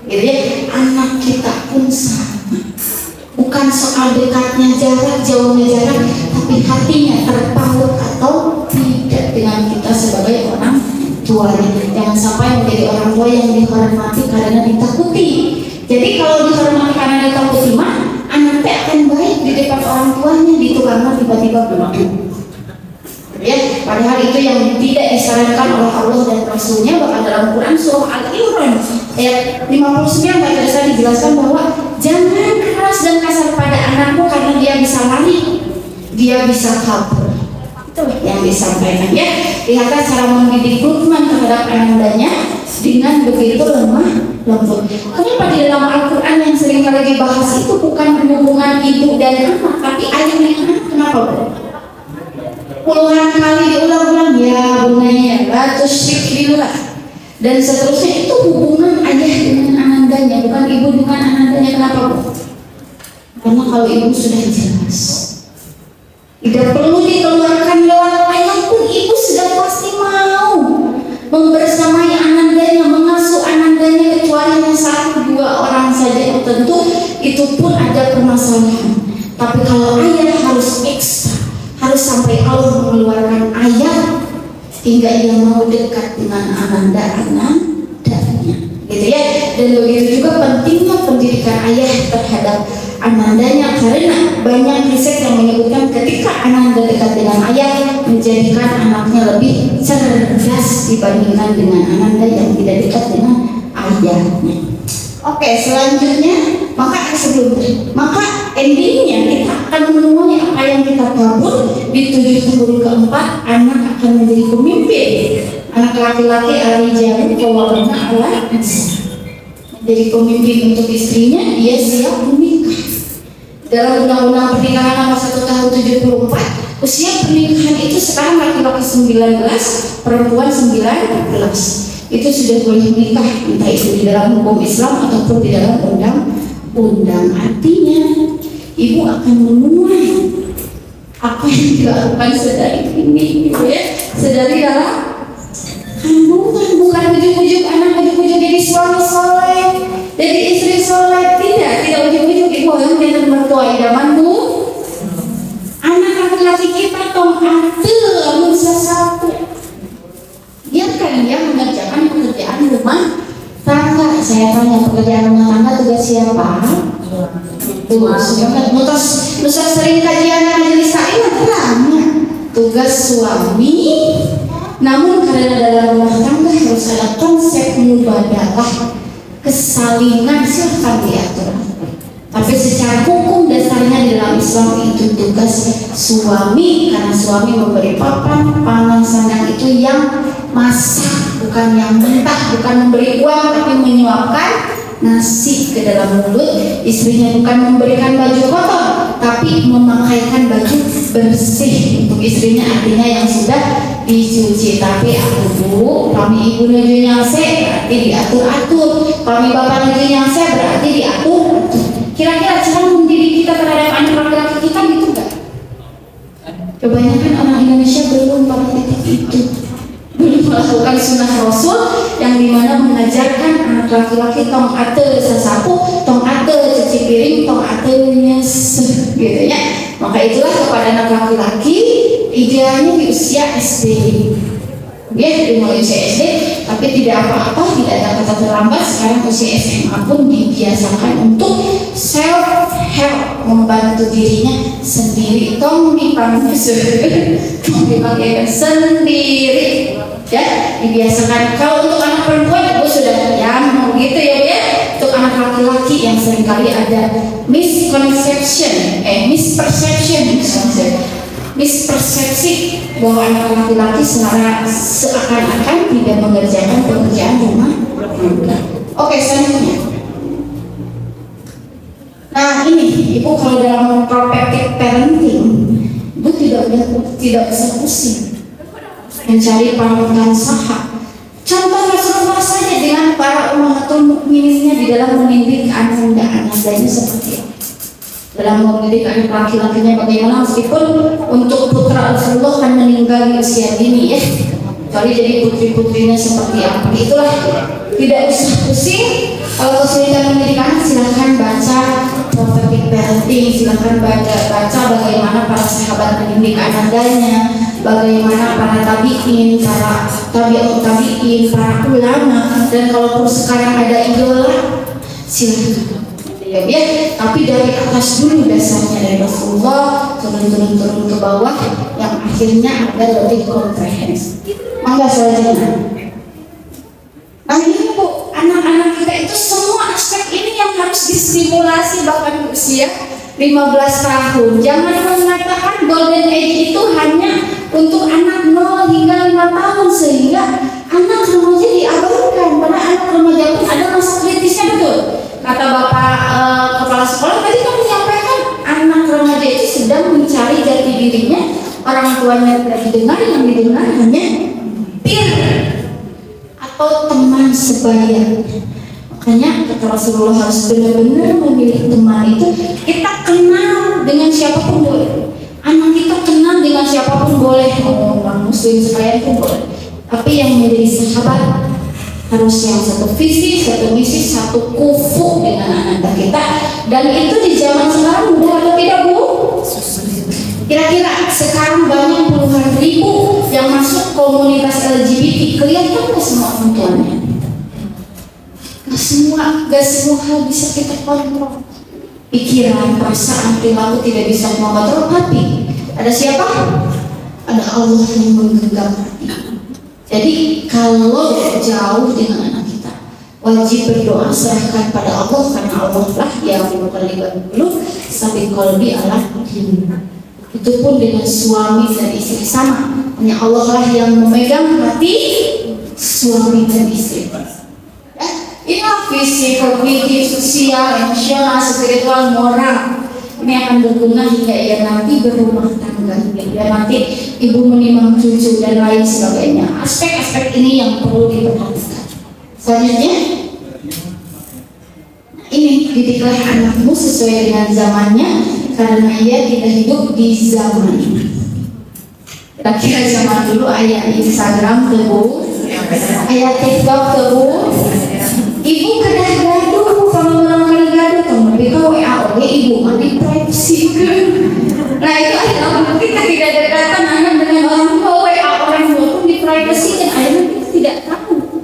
Gitu ya, anak kita pun sama. Bukan soal dekatnya jarak, jauhnya jarak, tapi hatinya terpaut atau tidak dengan kita sebagai orang tua. Jangan sampai menjadi orang tua yang dihormati karena ditakuti. Jadi kalau dihormati karena ditakuti mah, anaknya akan baik di depan orang tuanya, di karena tiba-tiba berlaku. Ya, padahal itu yang tidak disarankan oleh Allah dan Rasulnya. Bahkan dalam Quran surah Al-Imran ayat 59 baca saya dijelaskan bahwa jangan keras dan kasar pada anakmu karena dia bisa lari, dia bisa kabur. Itu yang disampaikan, ya. Lihatlah cara mendidik Luqman terhadap anaknya dengan begitu lemah lembut. Kenapa di dalam Al-Quran yang sering kali dibahas itu bukan hubungan ibu dan anak, tapi ayah dan anak? Kenapa, Bu? Puluhan kali diulang-ulang, ya bunganya, ratus dulu lah, dan seterusnya. Itu hubungan ayah dengan anandanya, bukan ibu dengan anandanya. Kenapa, Bu? Karena kalau ibu sudah jelas, tidak perlu dikeluarkan lewat ayah pun, ibu sudah pasti mau membersamai anandanya, mengasuh anandanya, kecuali hanya 1-2 orang saja, tentu itu pun ada permasalahan. Tapi kalau ayah harus ekstra, harus sampai Allah mengeluarkan ayat hingga ia mau dekat dengan anandanya, gitu ya. Dan begitu juga pentingnya pendidikan ayah terhadap anandanya, karena banyak riset yang menyebutkan ketika ananda dekat dengan ayah menjadikan anaknya lebih cerdas dibandingkan dengan ananda yang tidak dekat dengan ayahnya. Oke, selanjutnya maka endingnya kita akan menemui apa yang kita kabur di 7 tahun keempat. Anak akan menjadi pemimpin. Anak laki-laki al-rijalu qawwamuna 'ala an-nisa, menjadi pemimpin untuk istrinya, dia siap menikah. Dalam undang-undang pernikahan nomor 1 tahun 74, usia pernikahan itu sekarang laki-laki 19, perempuan 19. Itu sudah boleh menikah, entah itu di dalam hukum Islam ataupun di dalam undang-undang. Artinya ibu akan menuai apa yang dilakukan sedari ini, gitu ya, sedari dalam kandungan. Bukan ujuk-ujuk anak, ujuk-ujuk jadi suami soleh, jadi istri soleh, tidak ujuk-ujuk. Ibu yang menjadi mertua idaman, Bu. Anak laki-laki kita tong atur satu, biarkan dia mengerjakan pekerjaan rumah tangga. Saya tanya, pekerjaan rumah tangga tugas siapa? Nusa sering kajian majelis taklim terangnya tugas suami. Namun karena dalam rumah tangga harus ada konsep mubadalah, kesalinan, silahkan diatur. Tapi secara hukum dasarnya di dalam Islam itu tugas suami, karena suami memberi papan, pangan, sandang itu yang masak, bukan yang mentah, bukan memberi uang tapi menyuapkan nasi ke dalam mulut istrinya, bukan memberikan baju kotor tapi memakaikan baju bersih untuk istrinya, artinya yang sudah dicuci. Tapi Bu, kami ibu nuju nyangse berarti diatur-atur, kami bapak nuju nyangse berarti diatur. Kira-kira cara mendidik kita terhadap anak laki-laki kita gitu enggak? Kebanyakan orang Indonesia Indonesia belum pada titik itu, belum melakukan sunnah Rasul yang dimana mengajarkan anak laki-laki tong ate sasapu, tong ate cuci piring, tong ate nyeseh gitu ya. Maka itulah kepada anak laki-laki idealnya di usia SD, ya dimulai usia SD, tapi tidak apa-apa, tidak ada kata terlambat. Sekarang usia SMA pun dibiasakan untuk self help, membantu dirinya sendiri, tong dipanggil sendiri, ya dibiasakan. Kalau untuk anak perempuan ibu sudah yang gitu ya Bu ya. Untuk anak laki-laki yang seringkali ada mispersepsi bahwa anak laki-laki seakan-akan tidak mengerjakan pekerjaan rumah. Oke, selanjutnya. Nah ini ibu kalau dalam proactive parenting, ibu tidak usah pusing mencari panutan saha. Contoh Rasulullah saja dengan para ummahatul mukmininnya di dalam mendidik anak-anaknya seperti apa. Dalam mendidik anak laki-lakinya bagaimana, meskipun untuk putra Rasulullah kan meninggal di usia dini ya, kali jadi putri-putrinya seperti apa. Itulah, tidak usah pusing. Kalau kesulitan mendidik anak, silahkan baca proactive parenting, silahkan baca bagaimana para sahabat mendidik anaknya, bagaimana para tabiin, para tabiin, para ulama, dan kalau sekarang ada idola, silahkan. Ya, tapi dari atas dulu dasarnya, dari Rasulullah turun ke bawah, yang akhirnya ada lebih komprehensif. Mangga selanjutnya. Nah ini Bu, anak-anak kita itu semua aspek ini yang harus distimulasi bahkan di usia 15 tahun. Jangan mengatakan golden age itu hanya untuk anak 0 hingga 5 tahun sehingga anak remaja diabaikan. Pada anak remaja pun ada masa kritisnya, betul. Kata Bapak Kepala Sekolah tadi kan menyampaikan anak remaja itu sedang mencari jati dirinya, orang tuanya tidak didengar, yang didengar hanya peer atau teman sebaya. Makanya kata Rasulullah harus benar-benar memilih teman itu. Kita kenal dengan siapapun boleh, anak kita kenal dengan siapapun boleh, mau orang muslim sekalian pun boleh, tapi yang menjadi sahabat harus yang satu visi, satu misi, satu kufu dengan anak kita. Dan itu di zaman sekarang mudah atau tidak Bu? Kira-kira sekarang banyak puluhan ribu yang masuk komunitas LGBT, kelihatan nggak semua orang tuanya? Gak semua hal bisa kita kontrol. Pikiran, perasaan, perilaku tidak bisa mengontrol, tapi ada siapa? Ada Allah yang menggenggam hati. Jadi kalau jauh dengan anak kita, wajib berdoa, serahkan pada Allah, karena Allah lah yang muqallibal qulub, sabit qalbi ala dinihi. Itu pun dengan suami dan istri sama, hanya Allah lah yang memegang hati suami dan istri. Inilah visi, kognitif, sosial, emosional, spiritual, moral. Ini akan berguna hingga ia nanti berumah tangga, hingga nanti ibu menimang cucu dan lain sebagainya. Aspek-aspek ini yang perlu diperhatikan. Selanjutnya, ini didiklah anakmu sesuai dengan zamannya, karena ia tidak hidup di zaman. Kira-kira zaman dulu ayah Instagram tebu, ayah TikTok tebu. Ibu kedah gaduh, kalau orang kali gaduh, tapi kau WA ibu mandi privacy. Nah itu adalah kita tidak dekatkan anak dengan orang tua, WA orang tua pun di privacy dan akhirnya kita tidak tahu.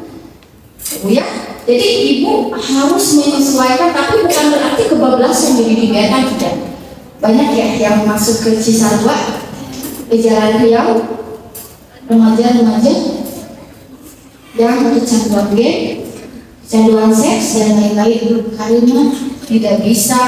Ya, jadi ibu harus menyesuaikan, tapi bukan berarti kebablasan jadi dibiarkan, tidak. Banyak ya yang masuk ke Cisarua, ke Jalan Riau, remaja-remaja yang kecanduan game, kecanduan seks dan lain-lain, karena tidak bisa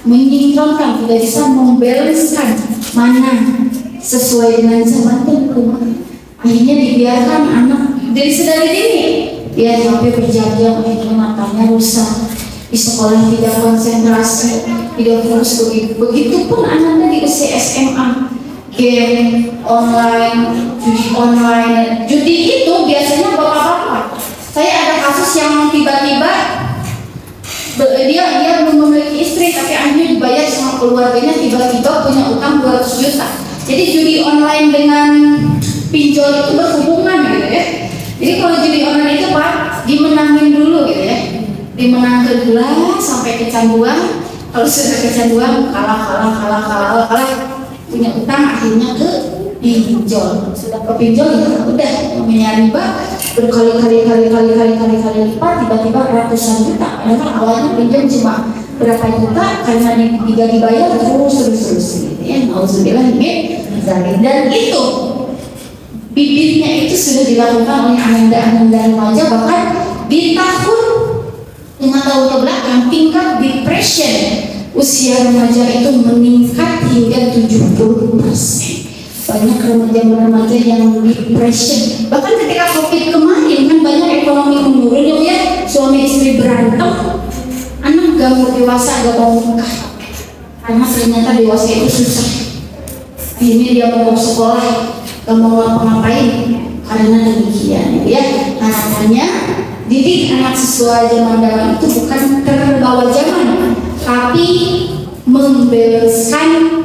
menyinkronkan, tidak bisa membalanskan mana sesuai dengan zaman dan kemana. Akhirnya dibiarkan anak dari sedari dini dia sampai berjam-jam, akhirnya matanya rusak, di sekolah tidak konsentrasi, tidak fokus. Begitupun anaknya di usia SMA, game online, judi online. Judi itu biasanya bapak-bapak. Saya ada kasus yang tiba-tiba dia belum memiliki istri, tapi akhirnya dibayar sama keluarganya, tiba-tiba punya utang 200 juta. Jadi judi online dengan pinjol itu berhubungan gitu ya. Jadi kalau judi online itu Pak, dimenangin dulu gitu ya. Dimenangkan dulu sampai kecanduan. Kalau sudah kecanduan kalah, punya utang akhirnya ke pinjol. Sudah ke pinjol ya udah namanya riba berkali-kali lipat, tiba-tiba ratusan juta. Padahal awalnya pinjam cuma berapa juta, karena tidak dibayar terus gitu ya. Nauzubillah min dzalik. Dan itu bibitnya itu sudah dilakukan oleh ananda remaja, bahkan di tahun 5 tahun ke belakang tingkat depression usia remaja itu meningkat hingga 70%. Banyak remaja yang depression. Bahkan ketika COVID kemarin kan banyak ekonomi menurun ya, suami istri berantem, anak gak mau dewasa, gak mau nikah karena ternyata dewasa itu susah. Akhirnya dia mau sekolah, gak mau ngapa-ngapain karena demikian ya. Nah, makanya didik anak sesuai zaman dahulu itu bukan terbawa zaman, tapi membereskan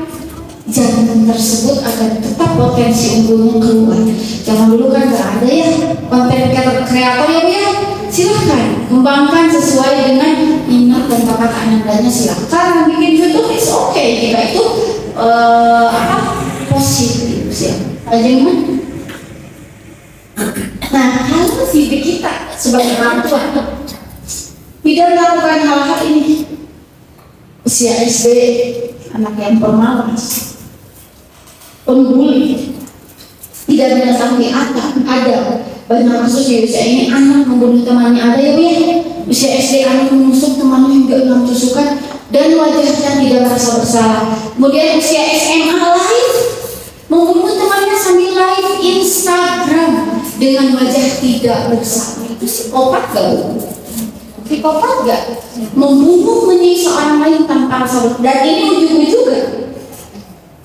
zaman tersebut agar tetap potensi unggulnya keluar. Zaman dulu kan gak ada ya konten kreator ya Bu ya. Silahkan kembangkan sesuai dengan minat dan bakat anandanya, silahkan bikin YouTube, is okay jika itu positif ya. Nah, kalau didik kita sebagai orang tua tidak melakukan hal-hal ini, usia SD, anak yang pemalas, pembuli, tidak mengetahui ada banyak kasus di usia ini anak membunuh temannya, ada ya Bu ya. Usia SD anak menusuk temannya hingga 6 tusukan dan wajahnya tidak merasa bersalah. Kemudian usia SMA live membunuh temannya sambil live Instagram dengan wajah tidak bersalah. Itu psikopat gak Bu? Psikopat gak? Membunuh menyiksa orang lain tanpa rasa bersalah. Dan ini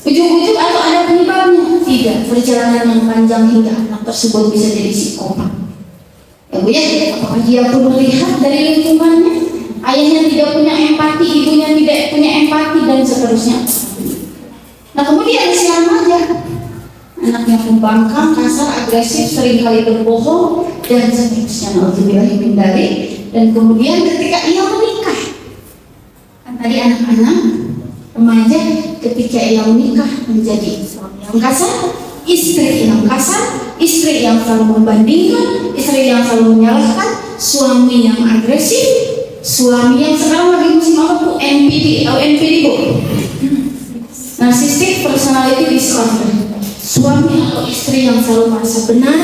ujung-ujung atau ada penyebabnya? Tidak, perjalanan yang panjang hingga anak tersebut bisa jadi psikopat. Ya Bu ya, apakah dia perlu lihat dari lingkungannya? Ayahnya tidak punya empati, ibunya tidak punya empati, dan seterusnya. Nah kemudian si remaja, anaknya pembangkang, kasar, agresif, seringkali berbohong, dan seterusnya. Nauzubillah min dzalik. Dan kemudian ketika ia menikah, kan tadi anak-anak remaja ketika ia menikah menjadi suami yang kasar, istri yang kasar, istri yang selalu membandingkan, istri yang selalu menyalahkan, suami yang agresif, suami yang sekarang lagi musim apa Bu? NPD Bu? Narcissistic personality disorder. Suami atau istri yang selalu merasa benar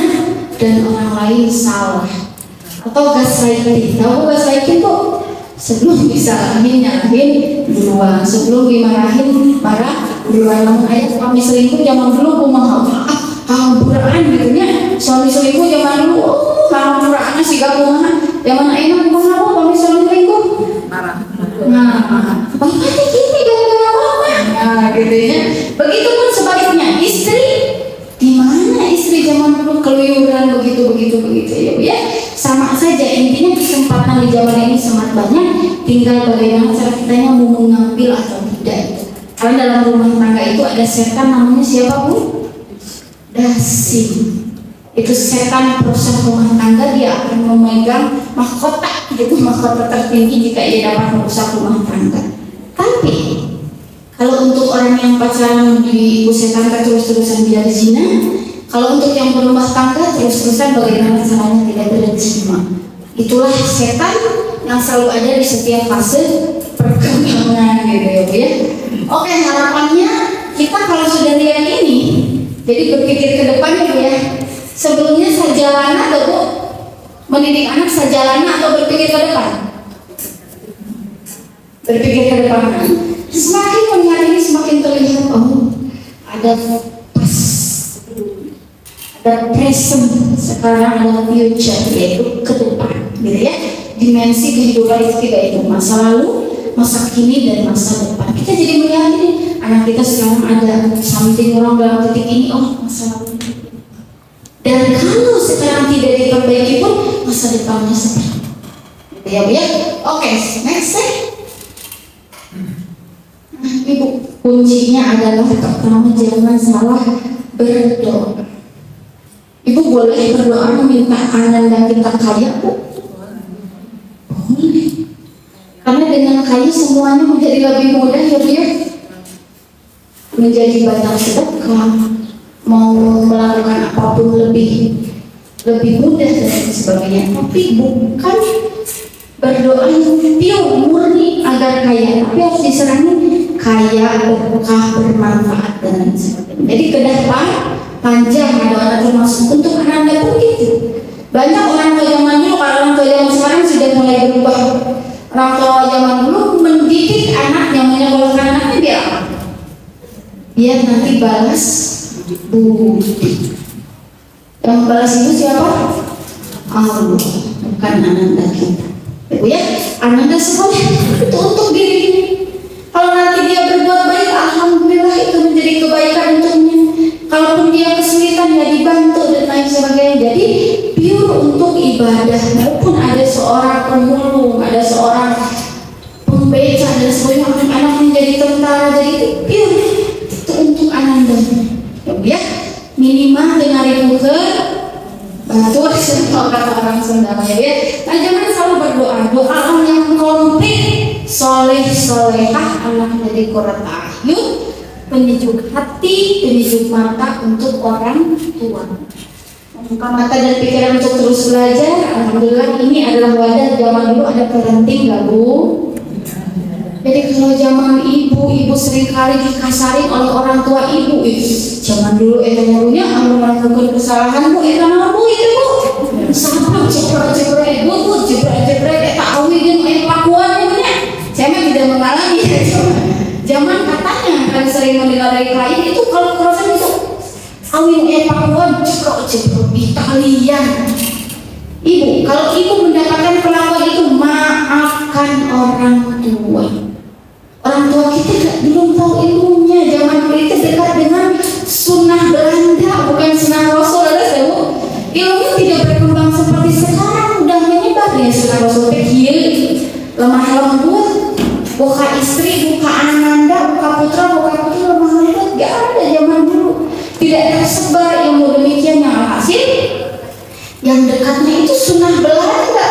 dan orang lain salah. Atau gaslighting. Tahu gaslighting Bu? Sebelum disalahin, nyalahin duluan. Sebelum dimarahin, marah duluan. Namun ayah suami selingkuh zaman dulu hamburaan gitu nya. Suami selingkuh zaman dulu, hampuraannya sih gak kumaha. Zaman ayah kumaha apa suami selingkuh? Marah. Nah, bapaknya gini gara-gara apa? Nah, gitu ya. Begitupun sebaliknya, istri gimana istri zaman dulu keluyuran begitu ya Bu ya. Sama saja, intinya kesempatan di zaman ini sangat banyak, tinggal bagaimana cara kitanya mau mengambil atau tidak. Karena dalam rumah tangga itu ada setan namanya siapa Bu? Dasi. Itu setan perusahaan rumah tangga, dia akan memegang mahkota, itu mahkota tertinggi jika ia dapat merusak rumah tangga. Tapi kalau untuk orang yang pacaran di ibu setan terus-terusan biar zina, kalau untuk yang berumah tangga terus-terusan bagaimana caranya tidak berzina. Itulah setan yang selalu ada di setiap fase perkembangan gitu ya Bu ya. Oke, harapannya kita kalau sudah lihat ini, jadi berpikir ke depan ya Bu ya. Sebelumnya sajalana atau Bu? Mendidik anak sajalana atau berpikir ke depan? Berpikir ke depan. Semakin melihat ini semakin terlihat, oh ada present, sekarang adalah future, yaitu ke depan gitu ya. Dimensi kehidupan itu tidak itu masa lalu, masa kini, dan masa depan. Kita jadi melihat ini, anak kita sekarang ada something wrong dalam titik ini, oh masa lalu. Dan kalau sekarang tidak diperbaiki pun masa depannya seperti itu ya Bu ya. Oke, next. Ibu kuncinya adalah pertama jangan salah berdoa. Ibu boleh berdoa meminta ananda kita kaya, Bu? Boleh. Karena dengan kaya semuanya menjadi lebih mudah ya, Bu ya. Menjadi banyak sedekah, mau melakukan apapun lebih mudah dan sebagainya. Tapi bukan berdoa yang pure murni agar kaya, tapi harus diserangin kaya, berkah, bermanfaat dan sebagainya. Jadi ke depan panjang doa termasuk untuk ananda pun gitu. Banyak orang tua zaman dulu, kalau orang tua zaman sekarang sudah mulai berubah. Orang tua zaman dulu mendidik anaknya, menyekolahkan anaknya biar apa? Biar nanti balas budi. Yang balas itu siapa? Allah, bukan ananda kita. Ibu ya, ananda sekolah itu untuk diri. Kalau nanti dia berbuat baik, alhamdulillah itu menjadi kebaikan untuknya. Kalaupun dia kesulitan, ya dibantu dan lain sebagainya. Jadi pure untuk ibadah. Maupun ada seorang pemulung, ada seorang pembeca dan sebagainya, anak menjadi tentara, jadi itu pure itu untuk ananda. Ya, minimal dengar ibu ke bantu orang Sunda ya. Nah, jangan selalu berdoa. Doa yang komplit, soleh solehah, anak jadi qurrat a'yun, penyejuk hati, penyejuk mata untuk orang tua. Membuka mata dan pikiran untuk terus belajar. Alhamdulillah ini adalah wadah. Zaman dulu ada parenting gak, Bu? Jadi kalau zaman ibu seringkali dikasarin oleh orang tua ibu. Zaman dulu dulunya aku melakukan kesalahan, Bu, Bu itu, Bu. Sama ceprek ibu, Bu, ceprek tak awin pakuan ibunya. Saya mah tidak mengalami. Zaman katanya kan sering mendengar dari klien itu kalau kerasan itu awin pakuan ceprek Italian. Ibu, kalau ibu mendapatkan perlakuan itu, maafkan orang tua. Orang tua kita belum tahu ilmunya. Zaman dulu itu dekat dengan sunnah Belanda, bukan sunnah Rasul. Ada Bu, ilmu tidak berkembang seperti sekarang. Udah menyebar ya sunnah Rasul kecil, lemah lembut, buka istri, buka ananda, buka putra, lemah lembut. Gak ada zaman dulu. Tidak tersebar ilmu demikian. Yang hasil yang dekatnya itu sunnah Belanda.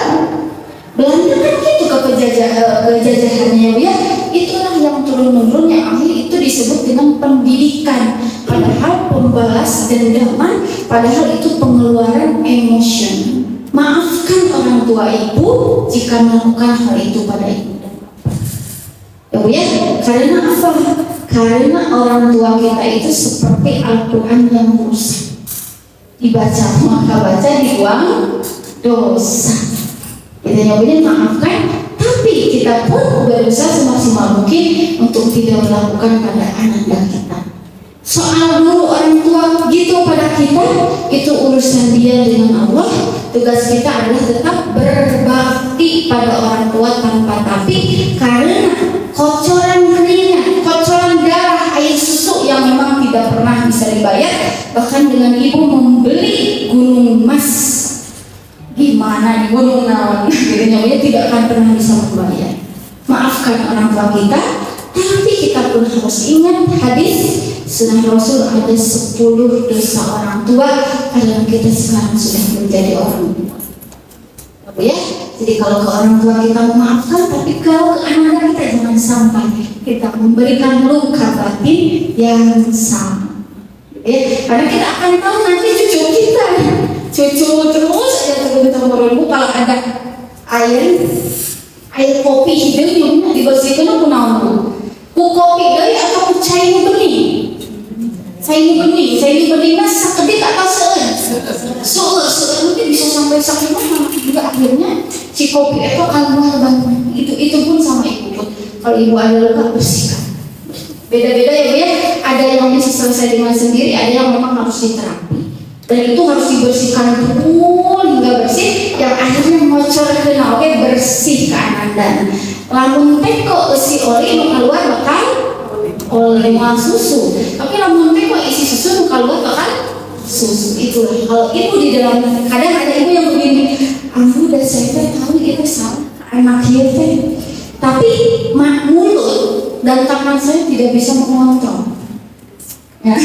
Belanda kan gitu kejajahannya ya. Itulah yang turun-menurun, yang akhir itu disebut dengan pendidikan. Padahal pembalas dendaman, padahal itu pengeluaran emosi. Maafkan orang tua ibu jika melakukan hal itu pada ibu dan bapak. Ya, karena apa? Karena orang tua kita itu seperti Al-Quran yang rusak. Dibaca maka baca, dibuang dosa. Kita nyobain maafkan, tapi kita pun berusaha semaksimal mungkin untuk tidak melakukan pada anak kita. Soal dulu orang tua gitu pada kita, itu urusan dia dengan Allah. Tugas kita adalah tetap berbakti pada orang tua tanpa tapi, karena kocoran keringat, kocoran darah, air susu yang memang tidak pernah bisa dibayar. Bahkan dengan ibu membeli gunung emas, gimana di gunung nawan, akhirnya tidak akan pernah bisa membayar. Maafkan orang tua kita, tapi kita pun harus ingat hadis sunnah Rasul, ada 10 dosa orang tua karena kita sekarang sudah menjadi orang tua. Ya, jadi kalau ke orang tua kita memaafkan, tapi kalau ke anak kita jangan sampai kita memberikan luka batin yang sama. Ya, karena kita akan tahu nanti cucu kita, cucu terus aja terus kalau ada air kopi hidung di bersihkan aku naon ku kopi dari atau ku cai bening mas sekedip atau mungkin bisa sampai sakit mana juga akhirnya si kopi itu akan bangun itu pun sama ibu pun. Kalau ibu ada luka bersihkan. Beda-beda ya Bu ya. Ada yang bisa selesai dengan sendiri, ada yang memang harus diterapi. Dan itu harus dibersihkan dulu hingga bersih, yang akhirnya ngocor ke oke bersih ke ananda. Lamun teh kok isi oli nu keluar bakal oleh susu. Tapi lamun teh kok isi susu nu keluar bakal susu. Itulah kalau ibu di dalam, kadang ada ibu yang begini, aku udah saya tahu itu salah anak dia teh. Tapi mulut dan tangan saya tidak bisa mengontrol. Ya,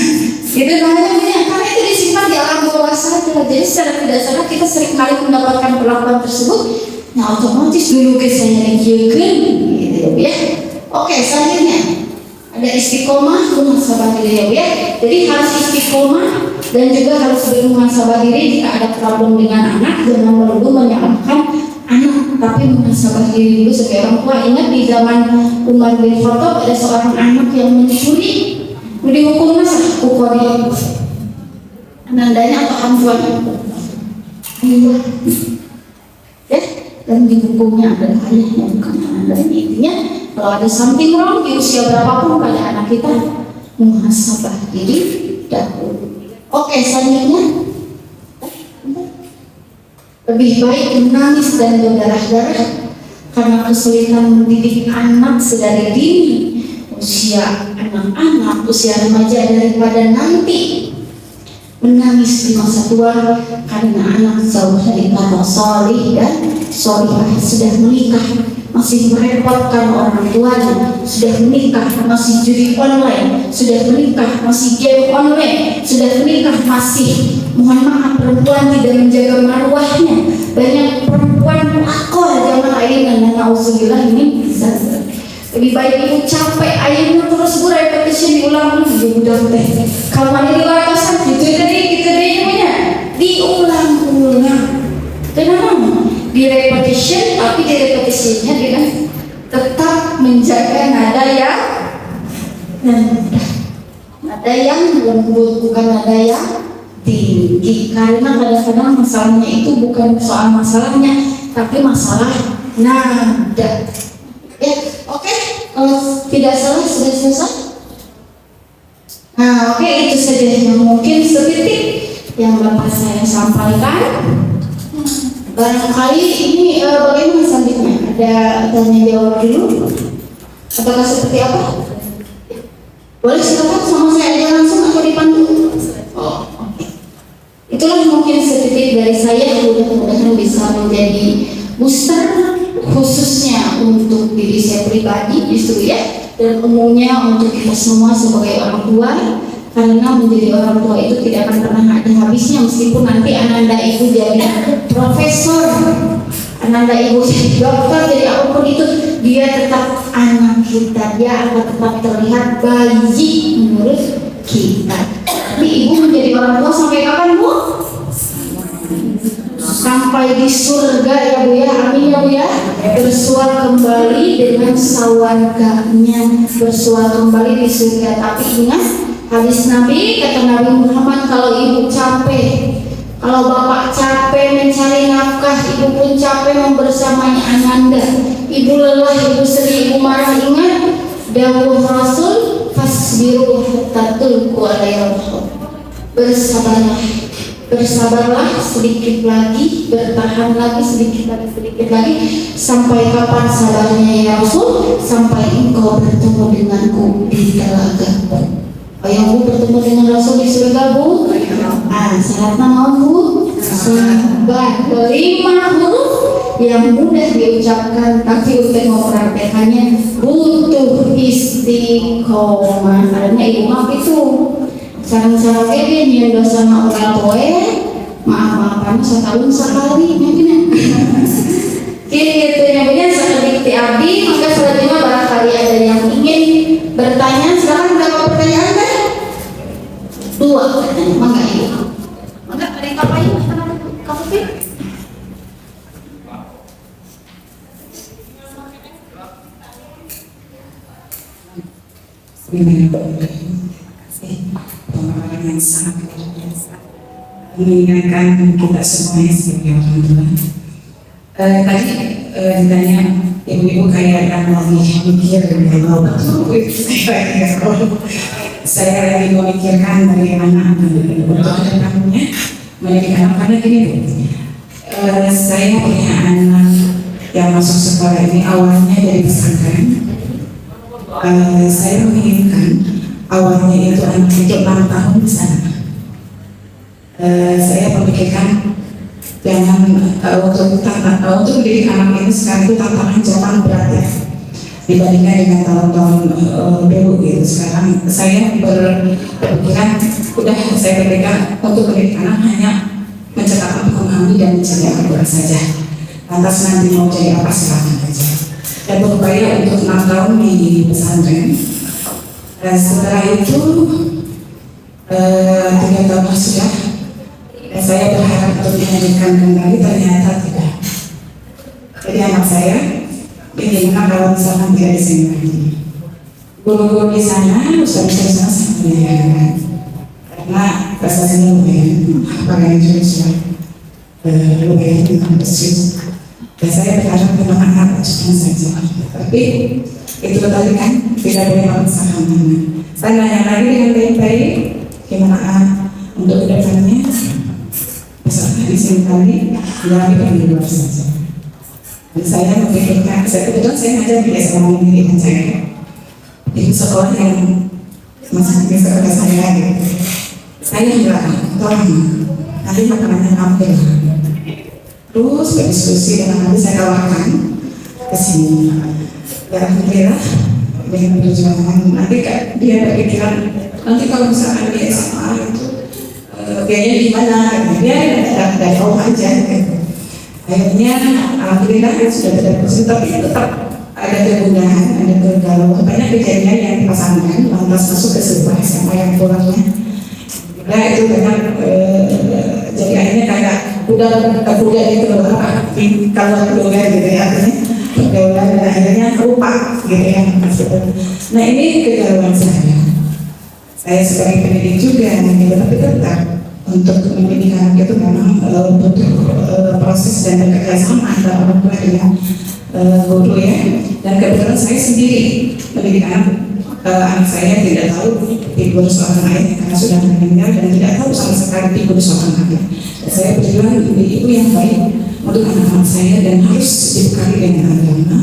itu namanya karena itu disimpan di alam bawah sadar. Jadi secara tidak sadar kita sering kali mendapatkan perlakuan tersebut. Nah otomatis dulu saya dikieukeun gitu ya. Oke, selanjutnya ada istiqomah muhasabah diri ya. Jadi harus istiqomah dan juga harus bermuhasabah diri jika ada problem dengan anak. Jangan melulu menyalahkan anak, tapi muhasabah diri dulu sebagai orang tua. Ingat di zaman Umar bin Khattab ada seorang anak yang mencuri, dihukum masa kukuari anandanya atau ampuan ya, dan dihukumnya adalah ayahnya bukan anandanya. Intinya kalau ada something wrong di usia berapapun pada anak kita, muhasabah diri dahulu. Oke, selanjutnya lebih baik menangis dan berdarah-darah karena kesulitan mendidik anak sedari dini usia anak-anak, usia remaja, daripada nanti menangis di masa tua karena anak jauh dari kata solih dan solihah, sudah menikah masih merepotkan orang tuanya, sudah menikah masih judi online, sudah menikah masih game online, sudah menikah masih, mohon maaf, perempuan tidak menjaga marwahnya. Banyak perempuan akor zaman ini, nauzubillah ini bisa. Lebih baik ibu capek ayahnya terus bu repetition diulang ibu udah teh kalau ada di warasan gitu tadi punya diulang-ulang. Kenapa? Di repetition, tapi di repetisinya dengan tetap menjaga nada yang lembut, bukan nada yang tinggi. Karena kadang-kadang masalahnya itu bukan soal masalahnya, tapi masalah nada. Ya, oke. Kalau tidak salah sudah selesai. Nah, oke, itu saja yang mungkin sedikit yang Bapak saya sampaikan. Barangkali ini bagaimana selanjutnya? Ada tanya jawab dulu? Apakah seperti apa? Boleh silakan sama saya aja langsung atau dipandu? Oh, oke. Itulah mungkin sedikit dari saya, mudah-mudahan bisa menjadi booster khususnya untuk diri saya pribadi justru ya, dan umumnya untuk kita semua sebagai orang tua. Karena menjadi orang tua itu tidak akan pernah ada habisnya, meskipun nanti ananda ibu jadi profesor, ananda ibu jadi dokter, jadi apapun itu, dia tetap anak kita, dia akan tetap terlihat bayi menurut kita. Tapi ibu menjadi orang tua sampai kapan bu? Sampai di surga ya bu ya, amin ya bu ya. Bersuara kembali dengan sawarganya, bersuara kembali di surga. Tapi ingat hadis Nabi, kata Nabi Muhammad, kalau ibu capek, kalau bapak capek mencari nafkah, ibu pun capek membersamai ananda, ibu lelah, ibu sedih, ibu marah, ingat dawuh Rasul, fasbiru hatta tulqu alaihi, bersabarlah sedikit lagi, bertahan lagi sedikit lagi, sampai kapan sabarnya ya Rasul? Sampai engkau bertemu denganku di telaga. Yang bu bertemu dengan Rasul di surga bu? Syaratnya mau bu? Sabar. 5 huruf yang mudah diucapkan, tapi untuk mempraktekannya butuh istiqomah. Karena ibu maaf itu sarang-sarang ini yang dosa na orang tua, maaf-maafan setahun sekali mungkin. Gitu ya punya sedikit abdi. Maka selanjutnya barangkali ada yang ingin bertanya, silakan. Berapa pertanyaan kan? 2 pertanyaan. Maka ini maka ada yang kapain kafe. Pengalaman yang sangat luar biasa mengingatkan kita semuanya sebagai orang tua. Tadi ditanya ibu-ibu kayak yang lagi mikir saya lagi memikirkan bagaimana untuk kedepannya mendidik anak. Karena gini, saya punya anak yang masuk sekolah ini awalnya dari pesantren. Saya menginginkan awalnya itu anak itu 6 tahun di sana. Saya memikirkan jangan untuk mendidik anak ini sekarang itu tantangan zaman berat ya. dibandingkan dengan tahun-tahun dulu gitu. Sekarang saya berpikiran udah saya berikan untuk pendidik anak hanya mencetak memahami dan mencari Al-Quran saja. Lantas nanti mau jadi apa silakan aja. Dan berupaya untuk 6 tahun di pesantren. Dan setelah itu 3 tahun sudah, dan saya berharap untuk dihadirkan kembali, ternyata tidak. Jadi anak saya bagaimana kalau misalkan tidak di sini lagi. Guru-guru di sana, ustaz-ustaz di sana sangat menyayangkan karena prestasinya lumayan, apalagi juga sudah lumayan ambisius. Dan saya berharap memang anak cuma saja, tapi itu tadi kan tidak boleh memaksakan anak. Saya nanya lagi dengan baik-baik, gimana untuk kedepannya misalnya di sini tadi, ya kita di luar saja. Dan saya memikirkan, kebetulan saya ngajar di SMA pendidikan saya di sekolah yang masih di sekolah saya gitu. Saya bilang, tolong nanti makanannya ambil. Terus berdiskusi dengan nanti saya tawarkan ke sini. Ya alhamdulillah dengan perjuangan nanti dia berpikiran nanti kalau misalkan di SMA itu biayanya gimana? Dia dari awal aja gitu. Akhirnya alhamdulillah sudah tidak bersih, tapi tetap ada kegundahan, ada kegalauan, banyak kejadian yang dipasangkan lantas masuk ke sebuah SMA yang kurangnya. Nah itu banyak jadi akhirnya kayak udah gitu kalau keluar gitu ya, pergaulan dan akhirnya lupa gitu ya. Nah ini kegalauan saya. Saya sebagai pendidik juga nanti, tapi tetap untuk mendidik anak itu memang butuh proses dan kerjasama antara orang tua dengan guru ya. Dan kebetulan saya sendiri mendidik anak saya tidak tahu figur seorang ayah karena sudah meninggal dan tidak tahu sama sekali figur seorang ayah. Saya berjuang menjadi ibu yang baik untuk anak-anak saya dan harus dibekali dengan agama.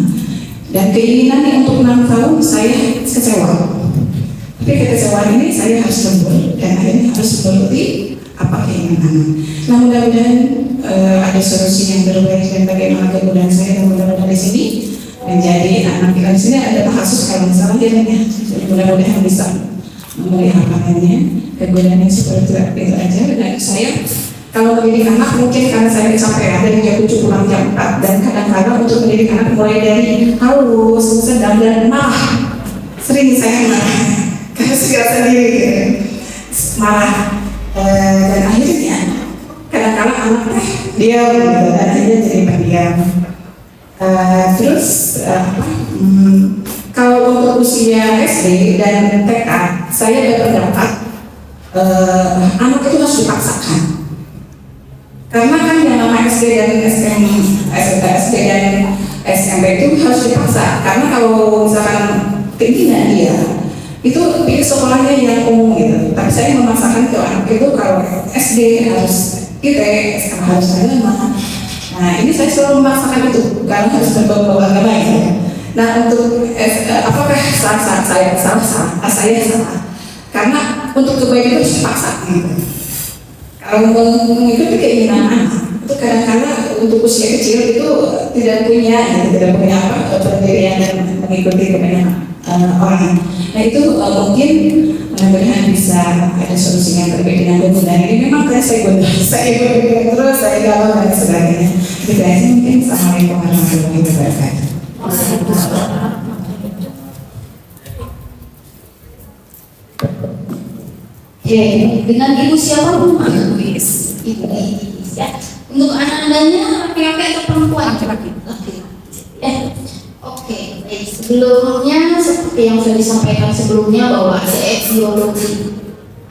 Dan keinginannya untuk 6 tahun saya kecewa. Tapi kekecewaan ini saya harus lembur dan akhirnya harus menuruti apa keinginan anak. Nah mudah-mudahan ada solusi yang terbaik dan bagaimana kemudahan saya dan mudah-mudahan di sini menjadi anak kita di sini ada kasus kalau misalnya dia jadi mudah-mudahan bisa melihat apanya kegunaannya seperti itu aja. Dan saya kalau mendidik anak mungkin karena saya kecapean dari jam 7 pulang jam 4 dan kadang-kadang untuk mendidik anak mulai dari halus, sedang dan marah sering saya marah karena saya sendiri gitu. Marah dan akhirnya kadang-kadang anak dia dan akhirnya jadi pendiam. Terus kalau untuk usia SD dan TK saya berpendapat anak itu harus dipaksakan karena kan yang nama SD dan SD dan SMP itu harus dipaksa karena kalau misalkan keinginan dia itu pilih sekolahnya yang umum gitu. Tapi saya memaksakan ke anak itu kalau SD harus SK harus agama. Nah ini saya selalu memaksakan itu karena harus berbau-bau agama ya. Nah untuk apakah salah saya salah karena untuk kebaikan itu harus dipaksa gitu. Kalau mengikuti keinginan anak itu kadang-kadang untuk usia kecil itu tidak punya pendirian dan mengikuti keinginan orang. Nah itu mungkin mudah-mudahan bisa ada solusi yang terbaik dengan kemudahan ini. Memang kan saya berpikir terus, saya galau dan sebagainya. Itu aja mungkin. Assalamualaikum warahmatullahi wabarakatuh. Oke, dengan ibu siapa bu? Ibu ya. Untuk anak-anaknya laki-laki atau perempuan? Laki-laki. Oke, baik. Sebelumnya seperti yang sudah disampaikan sebelumnya bahwa ada etiologi,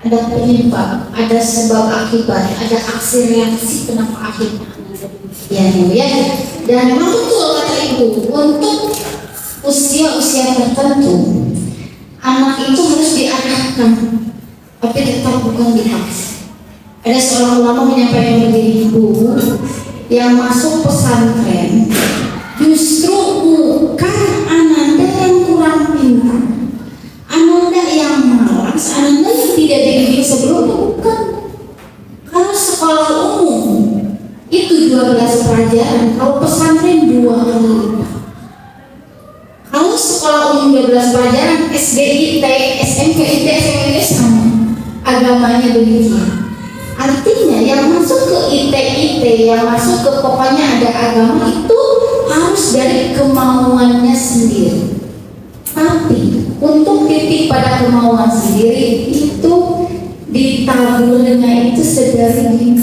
ada penyebab, ada sebab akibat, ada aksi reaksi kenapa akhirnya ya. Dan memang betul kata ibu, untuk usia-usia tertentu anak itu harus diarahkan, tapi tetap bukan dipaksa. Ada seorang ulama menyampaikan begini, ibu yang masuk pesantren justru bukan ananda yang kurang pintar, ananda yang malas, ananda yang tidak dididik sebelumnya, bukan. Kalau sekolah umum itu 12 pelajaran, kalau pesantren 2 kali lipat. Kalau sekolah 13 pelajaran SDIT, SMKIT, SMKIT sama agamanya demikian. Artinya yang masuk ke ITIT, yang masuk ke pokoknya ada agama itu harus dari kemauannya sendiri. Tapi untuk titik pada kemauan sendiri itu ditaburnya itu sedari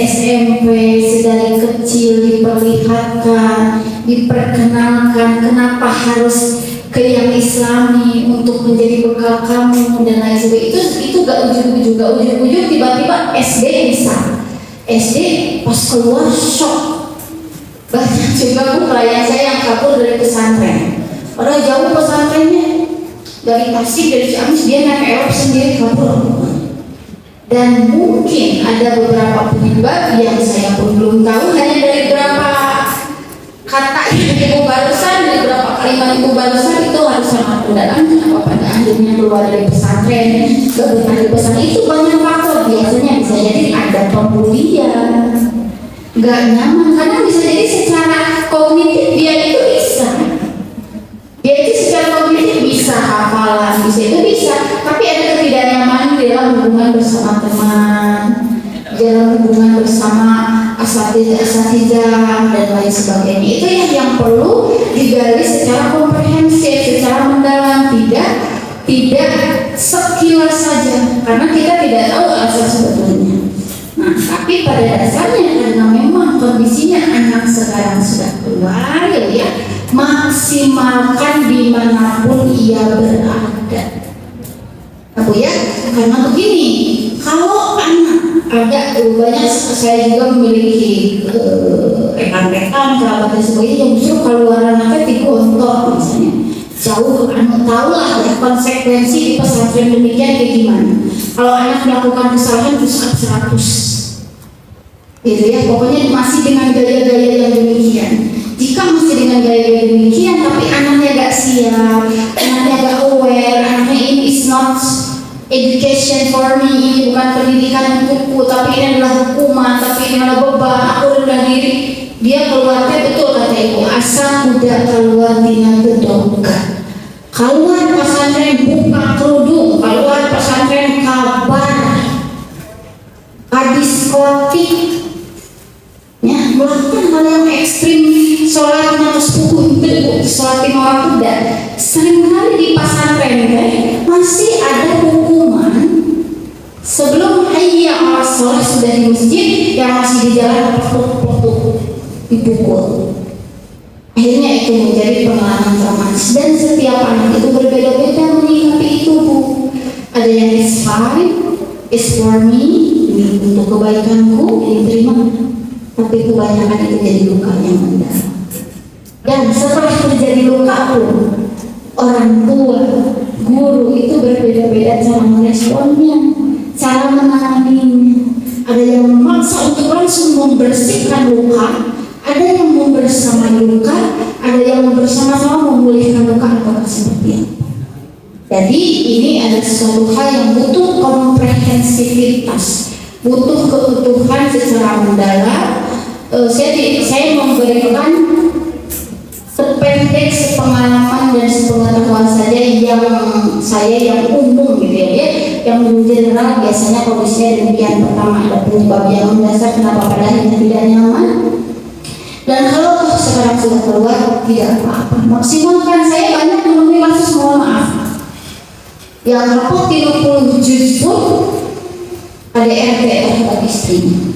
SMP, sedari kecil diperlihatkan, diperkenalkan kenapa harus ke yang Islami untuk menjadi bekal kamu dan lain sebagainya. Itu gak ujung-ujung tiba-tiba SD bisa. SD pas keluar shock. Banyak juga klien saya yang kabur dari pesantren. Padahal jauh pesantrennya, dari Tasik, dari Ciamis, dia naik Eropa sendiri kabur. Dan mungkin ada beberapa penyebab yang saya pun belum tahu, hanya dari beberapa kata ibu barusan, dari beberapa kalimat ibu barusan itu harus sangat mendalam. Kenapa pada akhirnya keluar dari pesantren, ke pesantren itu banyak faktor. Biasanya bisa jadi ada pembulian, gak nyaman, karena bisa jadi secara kognitif dia itu bisa. Dia itu secara kognitif bisa hafalan, bisa, tapi ada ketidaknyamanan dalam hubungan bersama teman, dalam hubungan bersama asatidzah dan lain sebagainya. Itu yang perlu digali secara komprehensif, secara mendalam, tidak sekilas saja, karena kita tidak tahu asal sebetulnya. Nah, tapi pada dasarnya karena memang kondisinya anak sekarang sudah keluar, ya maksimalkan dimanapun ia berada. Aku ya, karena begini, kalau anak ada banyak, saya juga memiliki rekan-rekan, kerabat dan sebagainya yang justru keluar anaknya digontor misalnya. Jauh, anak tahulah ya konsekuensi di pesantren demikian kayak gimana. Kalau anak melakukan kesalahan bisa 100, gitu ya. Pokoknya masih dengan gaya-gaya yang demikian. Jika masih dengan gaya demikian, tapi anaknya gak siap, anaknya gak aware, anaknya ini is not education for me, ini bukan pendidikan untukku, tapi ini adalah hukuman, tapi ini adalah beban, aku rendah diri. Dia keluarnya betul kata ibu, asal muda keluar tina gedongka. Keluar pesantren buka kerudung, keluar pesantren kabar, diskotik, ya, melakukan hal yang ekstrim, sholat atas pukul itu, sholat 5 waktu dan seringkali di pesantren masih ada hukuman sebelum hayya 'alas sholat sudah di masjid, yang masih di jalan pokok dipukul. Akhirnya itu menjadi pengalaman traumatis dan setiap anak itu berbeda-beda menyikapi itu, Bu. Ada yang is fine, is for me, ini untuk kebaikanku, diterima. Tapi kebanyakan itu jadi luka yang mendalam. Dan setelah terjadi luka pun, orang tua, guru itu berbeda-beda cara meresponnya, cara menanganinya. Ada yang memaksa untuk langsung membersihkan luka, ada yang membersamai luka, ada yang bersama-sama memulihkan luka atau seperti apa. Jadi ini adalah sesuatu hal yang butuh komprehensivitas, butuh keutuhan secara mendalam. Saya memberikan sependek sepengalaman dan sepengetahuan saja yang umum gitu ya, yang general biasanya kondisinya demikian. Pertama ada penyebab yang mendasar kenapa pada akhirnya tidak nyaman, dan kalau sekarang sudah keluar tidak apa-apa, maksimalkan. Saya banyak menemui kasus, mohon maaf, yang rapor 30 juz pun ada RT terhadap istrinya.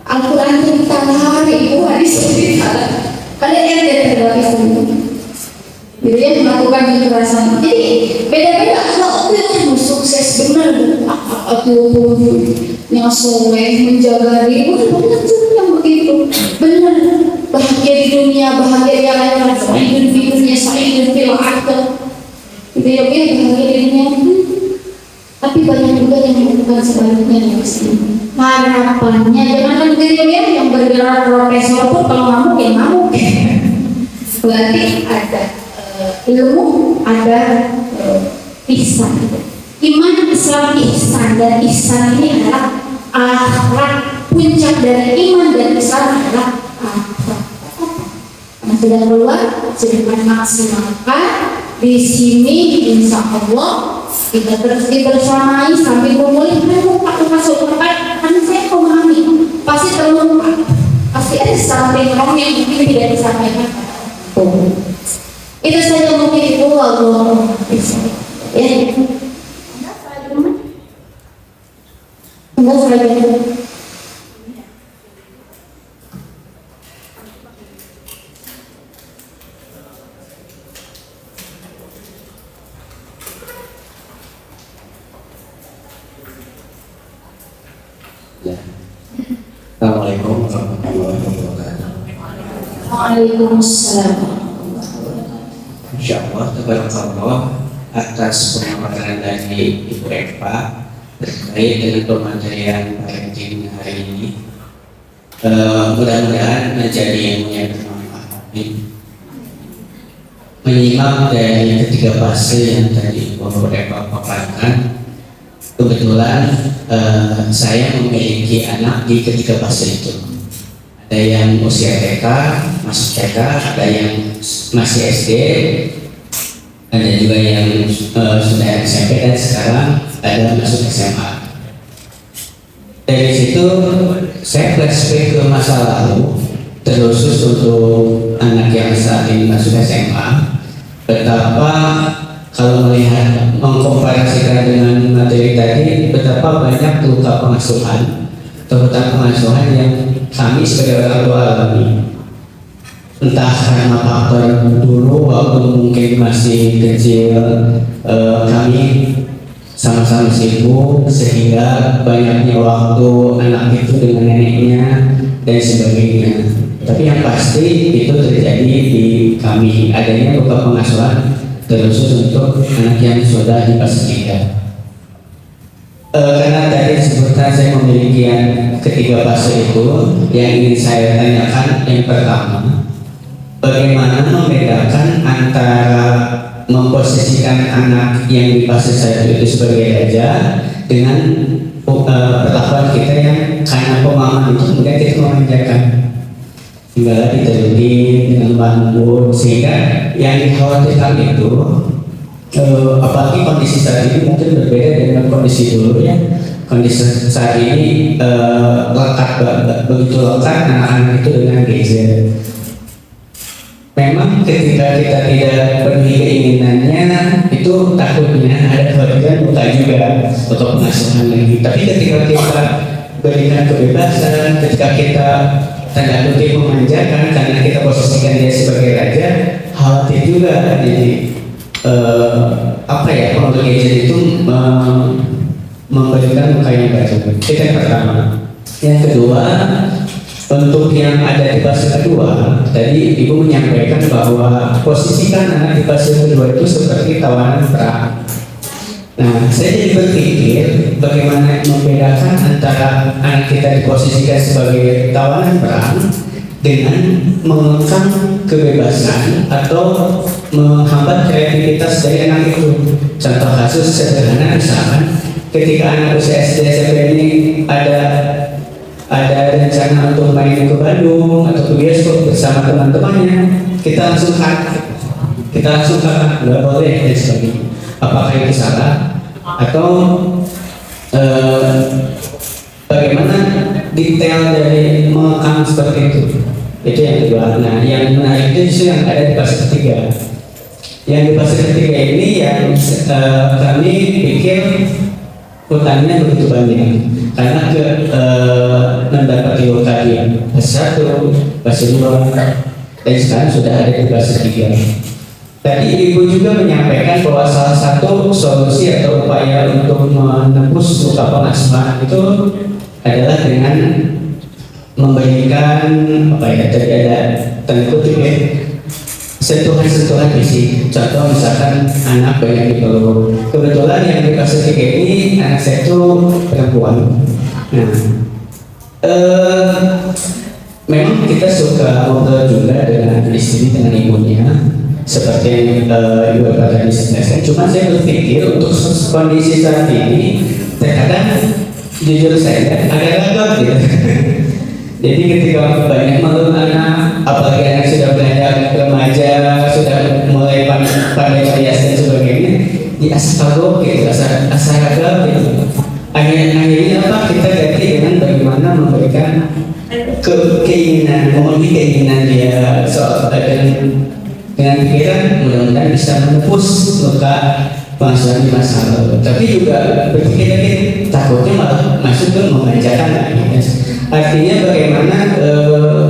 Al-Quran cerita hari ibu hadis cerita ada RT terhadap istrinya. Gitu ya, melakukan kekerasan. Jadi beda-beda. Kalau itu sukses benar, aku yang soleh menjaga diri, benar yang begitu, benar bahagia di dunia, bahagia di akhirat, sa'idun fi dunya, sa'idun fil akhirah. Itu ya, bahagia di dunia. Tapi banyak juga yang melakukan sebaliknya yang kesini. Harapannya jangan kan ya, yang bergerak profesor pun kalau ngamuk ya ngamuk. Berarti ada ilmu, ada ihsan. Iman, Islam, ihsan, dan ihsan ini adalah akhlak. Puncak dari iman dan Islam adalah akhlak. sudah keluar, sudah maksimalkan di sini. Insya Allah kita terus dibersamai sambil memulihkan luka masuk tempat. Kan saya memahami pasti terluka, pasti ada samping roh yang mungkin tidak disampaikan. Itu saja mungkin itu Allah. Ya. Enggak saja. Assalamualaikum warahmatullahi wabarakatuh. Waalaikumsalam. Insyaallah, tabarakallah atas pemaparan dari Ibu Eva terkait dengan pemateri parenting hari ini. Mudah-mudahan menjadi ilmu yang bermanfaat. Menyimak dari ketiga fase yang tadi Ibu Eva paparkan, kebetulan saya memiliki anak di ketiga fase itu. Ada yang usia TK, masuk TK, ada yang masih SD, ada juga yang sudah SMP dan sekarang ada masuk SMA. Dari situ saya flashback ke masa lalu, terkhusus untuk anak yang saat ini masuk SMA, betapa kalau melihat mengkomparasikan dengan materi tadi, betapa banyak luka pengasuhan, terutama pengasuhan yang kami sebagai orang tua alami. Entah karena faktor dulu waktu mungkin masih kecil, kami sama-sama sibuk sehingga banyaknya waktu anak itu dengan neneknya dan sebagainya. Tapi yang pasti itu terjadi di kami, adanya luka pengasuhan terkhusus untuk anak yang sudah di fase 3. Karena tadi disebutkan saya memiliki yang ketiga fase itu, yang ingin saya tanyakan yang pertama, bagaimana membedakan antara memposisikan anak yang di fase 1 itu sebagai raja dengan perlakuan kita yang karena pemahaman itu kemudian kita memanjakan tinggal diteliti dengan lembut, sehingga yang dikhawatirkan itu apalagi kondisi saat ini mungkin berbeda dengan kondisi dulu ya. Kondisi saat ini lekat, begitu lekat anak-anak itu dengan gadget. Memang ketika kita tidak penuhi keinginannya, itu takutnya ada kekhawatiran buka juga untuk pengasuhan lagi. Tapi ketika kita berikan kebebasan, ketika kita tanda kutip memanjakan karena kita posisikan dia sebagai raja, khawatir juga jadi apa ya, untuk gadget itu memberikan luka yang baru. Itu yang pertama. Yang kedua, untuk yang ada di fase kedua, tadi Ibu menyampaikan bahwa posisikan anak di fase kedua itu seperti tawanan perang. Nah, saya jadi berpikir bagaimana membedakan antara anak kita diposisikan sebagai tawanan perang dengan mengekang kebebasan atau menghambat kreativitas dari anak itu. Contoh kasus sederhana misalkan ketika anak usia SD SMP ini ada rencana untuk main ke Bandung atau ke bioskop bersama teman-temannya, kita langsung cut, nggak boleh dan sebagainya. Apakah itu salah atau bagaimana detail dari mengekang seperti itu? Itu yang kedua. Nah, yang menarik itu justru yang ada di fase ketiga. Yang di fase ketiga ini yang kami pikir hutannya begitu banyak karena mendapati luka di fase 1, fase 2, dan sekarang sudah ada di fase 3. Tadi Ibu juga menyampaikan bahwa salah satu solusi atau upaya untuk menembus luka pengasuhan itu adalah dengan memberikan apa ya, tadi ada tanda kutip ya, sentuhan-sentuhan fisik. Contoh misalkan anak banyak dipeluk. Kebetulan yang di fase 3 ini anak saya itu perempuan. Nah, memang kita suka ngobrol juga dengan istri, dengan ibunya, seperti yang Ibu tadi jelaskan. Cuma saya berpikir untuk kondisi saat ini terkadang jujur saya agak gagap gitu. Jadi ketika banyak meluk anak, apalagi anak sudah beranjak remaja, sudah mulai pandai merias dan sebagainya, diasah kagok gitu, asal ragam gitu. Akhirnya apa? Kita ganti dengan bagaimana memberikan keinginan, memenuhi keinginan dia soal dengan pikiran mudah-mudahan bisa menembus luka di masa lalu. Tapi juga berpikir takutnya malah masuk ke memanjakan lagi. Artinya bagaimana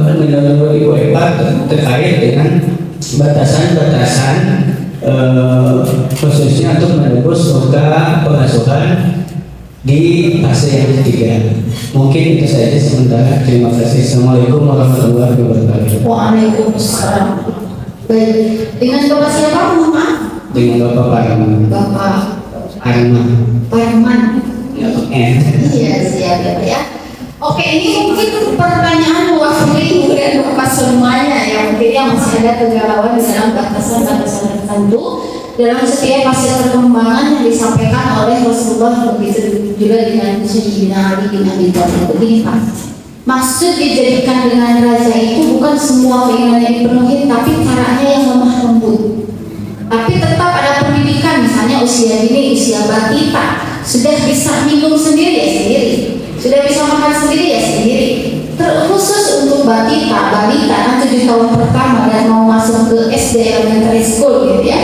menurut Ibu Eva terkait dengan batasan-batasan khususnya untuk menembus luka pengasuhan di fase yang ketiga. Mungkin itu saja sementara. Terima kasih. Assalamualaikum warahmatullahi wabarakatuh. Waalaikumsalam. Baik, dengan Bapak siapa, Mama? Dengan Bapak Parman. Bapak Arman. Parman. Iya, siap ya. Oke, ini mungkin pertanyaan mewakili kemudian Bapak semuanya ya, mungkin yang masih ada kegalauan di dalam batasan-batasan tertentu dalam setiap fase perkembangan yang disampaikan oleh Rasulullah, begitu juga dengan Sayyidina Ali bin Abi Thalib. Begini Pak, maksud dijadikan dengan raja itu bukan semua keinginannya dipenuhi, tapi caranya yang lemah lembut. Tapi tetap ada pendidikan, misalnya usia dini, usia balita, sudah bisa minum sendiri ya sendiri, sudah bisa makan sendiri ya sendiri. Terkhusus untuk balita kan 7 tahun pertama dan mau masuk ke SD elementary school gitu ya,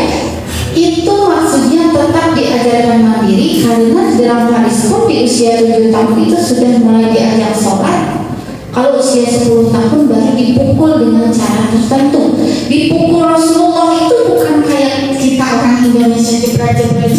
itu maksudnya tetap diajarkan mandiri, karena dalam hadis pun di usia 7 tahun itu sudah mulai diajar sholat. Kalau usia 10 tahun baru dipukul dengan cara tertentu. Dipukul Rasulullah itu bukan kayak kita orang Indonesia jebret-jebret,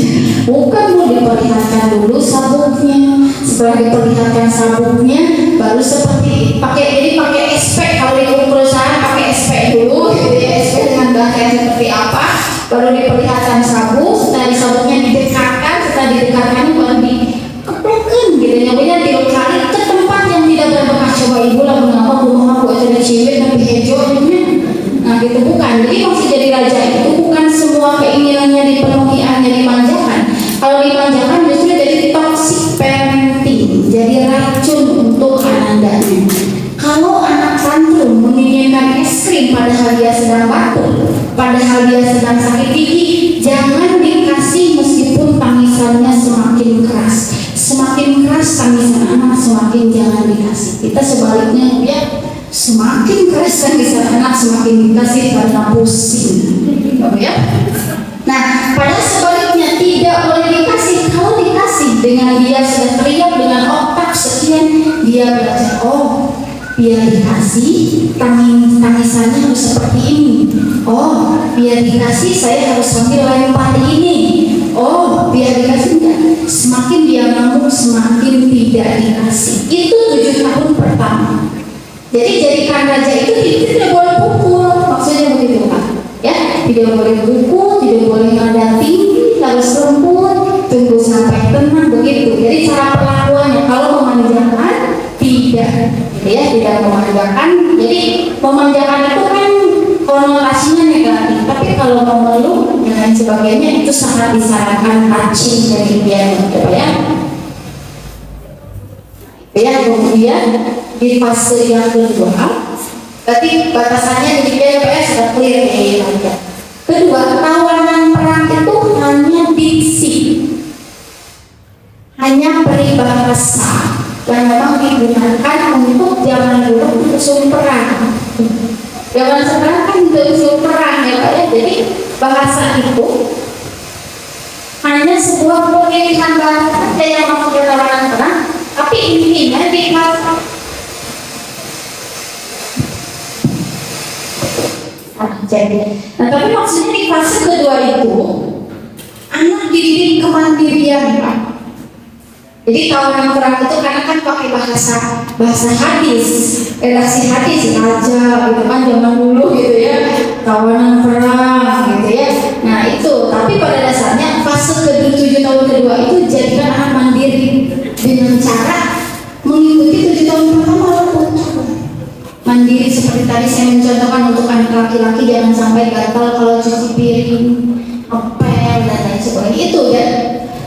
bukan, mau diperlihatkan dulu sabuknya. Setelah diperlihatkan sabuknya baru seperti pakai SP. Kalau di perusahaan pakai SP dulu gitu ya, SP dengan bahan seperti apa, baru diperlihatkan sabuk. Setelah sabuknya didekatkan, setelah didekatkan baru dikeplokkan gitu ya, kemudian dilokali ke tempat yang tidak berbekas. Coba ibu lah mengapa rumah aku ada ciwet tapi hijau gitu. Nah gitu bukan. Jadi maksud jadi raja itu bukan semua keinginannya dipenuhi, hanya dimanjakan. Kalau dimanjakan justru jadi toxic parenting, jadi racun untuk anandanya. Kalau anak tantrum menginginkan es krim padahal dia sedang batuk, padahal dia sedang sakit gigi, jangan dikasih meskipun tangisannya semakin keras. Semakin keras tangisan anak, semakin jangan dikasih. Kita sebaliknya ya, semakin keras tangisan anak, semakin dikasih karena pusing. Ya? Nah, padahal sebaliknya tidak boleh dikasih. Kalau dikasih dengan dia sudah teriak dengan otak sekian, dia belajar, oh biar dikasih tangisannya harus seperti ini. Oh biar dikasih saya harus sambil lempar ini. Oh biar dikasih enggak. Semakin dia ngamuk semakin tidak dikasih. Itu 7 tahun pertama. Jadi jadikan raja itu tidak boleh pukul, maksudnya begitu Pak. Ya, tidak boleh pukul, tidak boleh nada tinggi, harus lembut, tunggu sampai tenang begitu. Jadi cara perlakuannya kalau memanjakan tidak, ya tidak memanjakan. Jadi memanjakan itu kan konotasinya negatif, tapi kalau memeluk dan sebagainya itu sangat disarankan touching dari dia, ya. Ya, kemudian di fase yang kedua, tapi batasannya di PPS sudah clear ya. Kedua, tawanan perang itu hanya diksi, hanya peribahasa, dan memang digunakan untuk zaman dulu untuk perang. Zaman sekarang kan untuk perang ya Pak ya. Jadi bahasa itu hanya sebuah pemilihan bahasa yang maksudnya tawanan perang, tapi intinya di bahasa. Nah, tapi maksudnya di fase kedua itu anak dididik kemandirian Pak. Jadi tawanan perang itu karena kan pakai bahasa hadis, redaksi hadis aja gitu kan zaman dulu gitu ya, tawanan perang gitu ya. Nah itu, tapi pada dasarnya fase kedua 7 tahun kedua itu jadikan anak mandiri dengan cara mengikuti 7 tahun pertama walaupun mandiri seperti tadi saya mencontohkan untuk anak laki-laki jangan sampai gatal kalau cuci piring, ngepel dan lain sebagainya itu ya.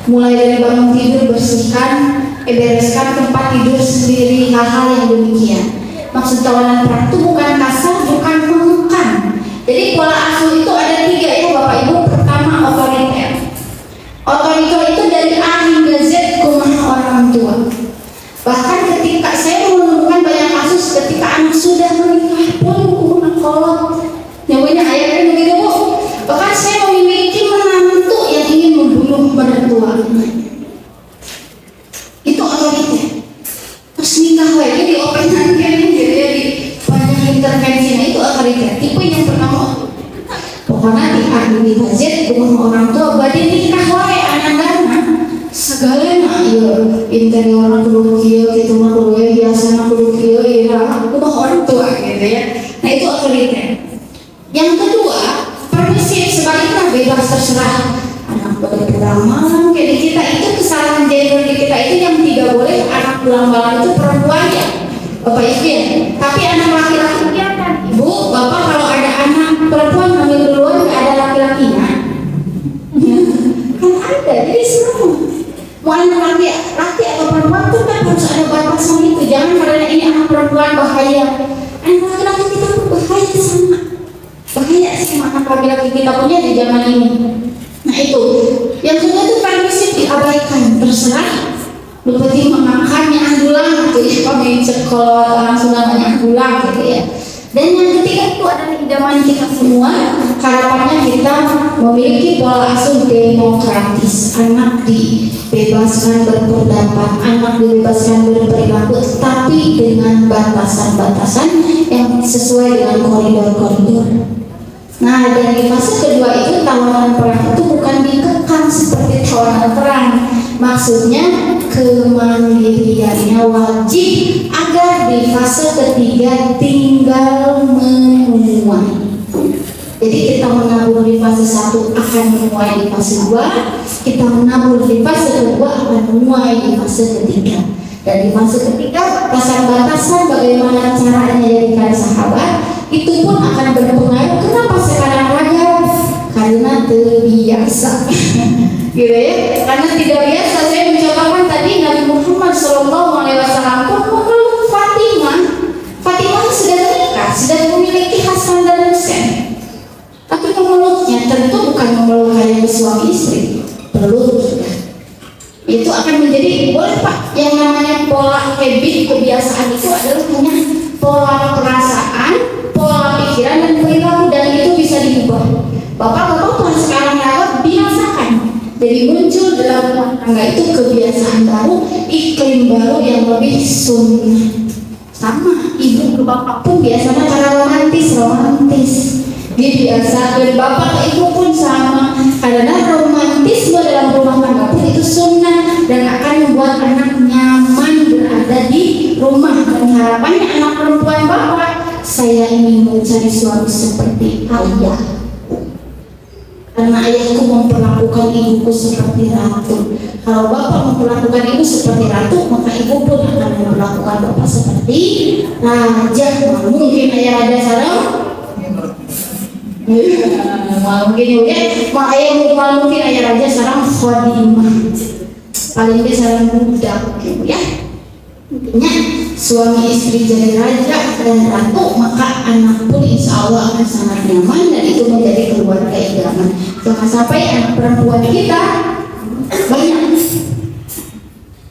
Mulai dari bangun tidur bersihkan, bereskan tempat tidur sendiri, hal-hal yang demikian. Maksud tawanan perang itu bukan kasar, bukan mengekang. Jadi pola asuh itu ada 3 ya Bapak Ibu. Pertama, otoriter. Otoriter itu dari A hingga Z kumaha orang tua. Bahkan ketika saya menemukan banyak kasus ketika anak sudah menikah pun kurang kolot. Nyawanya ayah kan begitu Bu. Bahkan saya memiliki menantu yang ingin membunuh mertua. Itu otoriter. Terus nikah lagi di open hand jadi banyak intervensi. Nah itu otoriter. Tipe yang pertama, pokoknya di A di Z rumah orang tua berarti nikah wae anak dana segalanya ya interior kudu kieu kitu mah kudu hiasan kudu kieu ya rumah orang tua gitu ya. Nah itu otoriter. Yang kedua, permisif, sebaliknya bebas terserah. Anak boleh pulang malam kayak di kita itu kesalahan gender di kita itu yang tidak boleh anak pulang malam itu perempuan ya Bapak Ibu ya. Tapi anak laki-laki biarkan Ibu Bapak kalau ada anak perempuan hamil duluan nggak ada laki-lakinya ya, kan ada jadi semua mau anak laki atau perempuan tuh kan harus ada batasan itu. Jangan karena ini anak perempuan bahaya, anak laki-laki kita pun bahaya sama bahaya sih anak laki-laki kita punya di zaman ini. Nah itu yang kedua itu permisif diabaikan terserah seperti memakannya anggulang gitu ya kami sekolah orang Sunda banyak anggulang gitu ya. Dan yang ketiga itu adalah idaman kita semua, harapannya kita memiliki pola asuh demokratis. Anak dibebaskan berpendapat, anak dibebaskan berperilaku, tapi dengan batasan-batasan yang sesuai dengan koridor-koridor. Nah, dan di fase kedua itu tawanan perang itu bukan dikekang seperti tawanan perang. Maksudnya kemandiriannya wajib agar di fase ketiga tinggal menuai. Jadi kita menabur di fase 1 akan menuai di fase 2, kita menabur di fase kedua akan menuai di fase ketiga. Dan di fase ketiga batasan-batasan bagaimana caranya jadikan sahabat itu pun akan berpengaruh. Kenapa sekarang raja? Karena terbiasa gitu ya, karena tidak biasa. Saya mencontohkan tadi Nabi Muhammad SAW pun memeluk Fatimah. Fatimah sudah menikah, sudah memiliki Hasan dan Husain, tapi memeluknya tentu bukan memeluk hanya suami istri, peluk sudah. Itu akan menjadi boleh Pak, yang namanya pola habit kebiasaan itu adalah hanya pola perasaan, pola pikiran dan perilaku, dan itu bisa diubah. Bapak-bapak sekarang lewat biasakan. Jadi muncul dalam rumah tangga itu kebiasaan baru, iklim baru yang lebih sunnah. Sama ibu ke bapak pun biasanya cara romantis. Dia biasa dan bapak ke ibu pun sama. Karena romantisme dalam rumah tangga pun itu sunnah dan akan membuat anak nyaman berada di rumah. Dan harapannya anak perempuan bapak, saya ingin mencari suami seperti ayah. Karena ayahku memperlakukan ibuku seperti ratu. Kalau bapak memperlakukan ibu seperti ratu, maka ibu pun akan memperlakukan bapak seperti raja. Mungkin ayah raja sarang, mungkin ayah raja sarang khadimah. Paling dia sarang budak, ya. Intinya suami istri jadi raja dan ratu, maka anak pun insya Allah akan sangat nyaman dan itu menjadi keluarga idaman. Jangan sampai anak perempuan kita banyak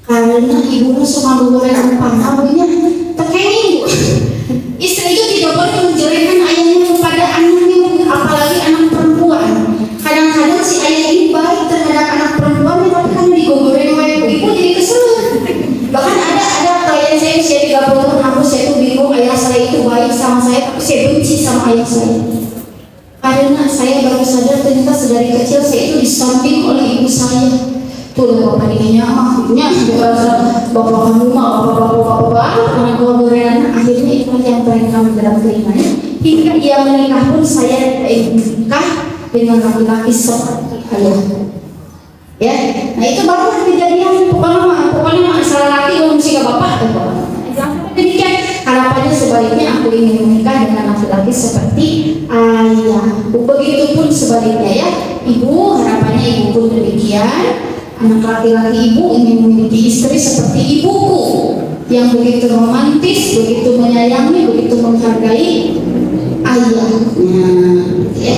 karena ibunya suka menggoreng empang, abunya terkenging. Istri itu tidak boleh menjelekkan ayahnya kepada anaknya, apalagi anak perempuan. Kadang-kadang si ayah ini baik terhadap anak perempuan, tapi kan digoreng oleh ibu jadi kesel. Bahkan ada klien saya usia 30 tahun, aku saya itu bingung, ayah saya itu baik sama saya, tapi saya benci sama ayah saya. Karena saya baru sadar ternyata sedari kecil saya itu disamping oleh ibu saya. Tuh bapak dirinya ibunya bapak kamu mah bapak anak gorengan. Akhirnya itu yang terekam dalam telinganya. Hingga ia menikah pun saya menikah dengan laki-laki seperti ayah. Ya, nah itu baru kejadian. Pokoknya salah laki belum sih bapak. Demikian harapannya sebaliknya aku ingin menikah dengan laki-laki seperti ayah. Begitupun sebaliknya ya, ibu harapannya ibu pun demikian. Anak laki-laki ibu ingin memiliki istri seperti ibuku. yang begitu romantis, begitu menyayangi, begitu menghargai ayahnya. Ya.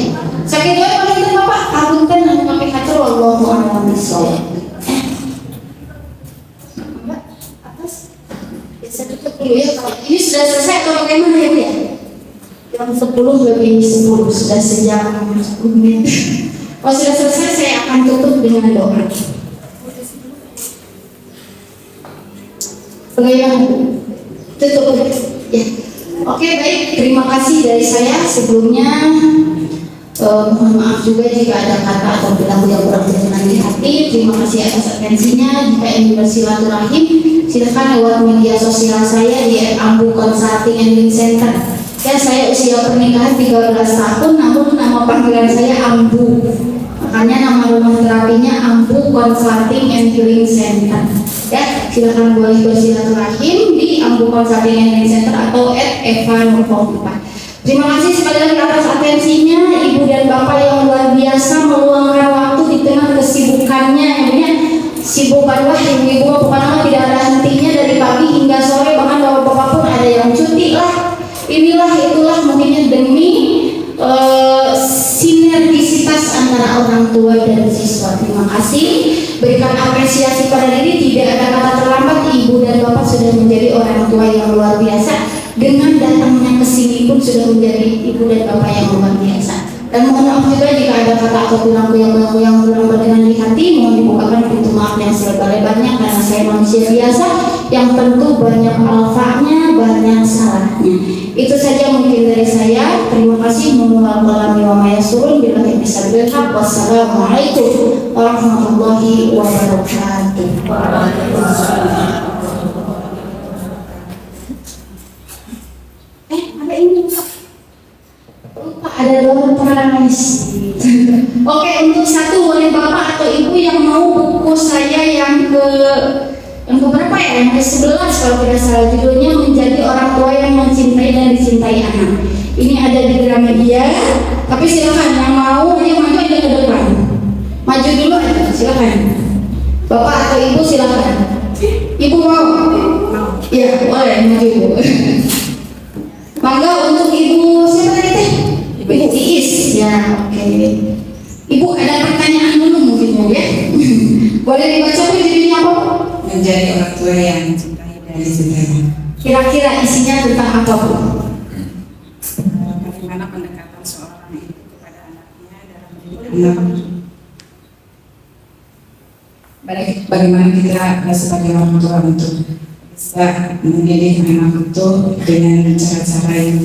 Sakit doa paling Bapak, kabunten anu pakai hatur wallahu a'lam bishawab. Atas. Bisa tutup dulu ya. Ini sudah selesai atau bagaimana ya Bu ya? Jam 10 lebih 10 sudah sejam 10 menit. Kalau sudah selesai saya akan tutup dengan doa. Bagaimana? Tutup ya. Oke baik, terima kasih dari saya sebelumnya. Mohon maaf juga jika ada kata atau perilaku yang kurang berkenan di hati. Terima kasih atas atensinya. Jika ingin bersilaturahim, silakan lewat media sosial saya di @ambu consulting and Link Center. Ya, saya usia pernikahan 13 tahun, namun nama panggilan saya Ambu. Makanya nama rumah terapinya Ambu Consulting and Healing Center. Ya, silakan boleh bersilaturahim di Ambu Consulting and Healing Center atau @eva_nurhofifa. Terima kasih sekali lagi atas atensinya, Ibu dan Bapak yang luar biasa meluangkan waktu di tengah kesibukannya. Ya, sibuk banget ibu-ibu, pokoknya tidak ada hentinya dari pagi hingga sore, bahkan bapak-bapak pun ada yang cuti lah. Inilah itulah mungkinnya demi sinergisitas antara orang tua dan siswa. Terima kasih. Berikan apresiasi pada diri. Tidak ada kata terlambat. Ibu dan bapak sudah menjadi orang tua yang luar biasa. Dengan datangnya ke sini pun sudah menjadi ibu dan bapak yang luar biasa. Dan mohon maaf juga jika ada kata atau perilaku yang kurang berkenan di hati. Mohon dibukakan pintu maaf yang selebar-lebarnya karena saya manusia biasa yang tentu banyak alfanya, banyak salahnya. Itu saja mungkin dari saya. Terima kasih. Wassalamualaikum warahmatullahi wabarakatuh. Ada ini lupa, ada doa penangis. Oke, untuk satu boleh bapak atau ibu yang mau buku saya yang berapa ya? Yang ke-11 kalau tidak salah, judulnya Menjadi Orang Tua Yang Mencintai dan Dicintai Anak. Ini ada di Gramedia. Tapi silakan yang mau yang maju aja ke depan. Maju dulu aja, silakan. Bapak atau ibu silakan. Ibu mau? Iya, boleh maju ibu. Mangga untuk ibu siapa tadi teh? Ibu Iis. Ya, oke. Ibu ada pertanyaan dulu mungkin ya. Boleh dibaca Bu judulnya apa? Menjadi orang tua yang mencintai dan dicintai. Kira-kira isinya tentang apa Bu? Bagaimana pendekatan seorang ibu kepada anaknya dalam mendidik anak. Bagaimana kita sebagai orang tua untuk bisa mendidik anak itu dengan cara-cara yang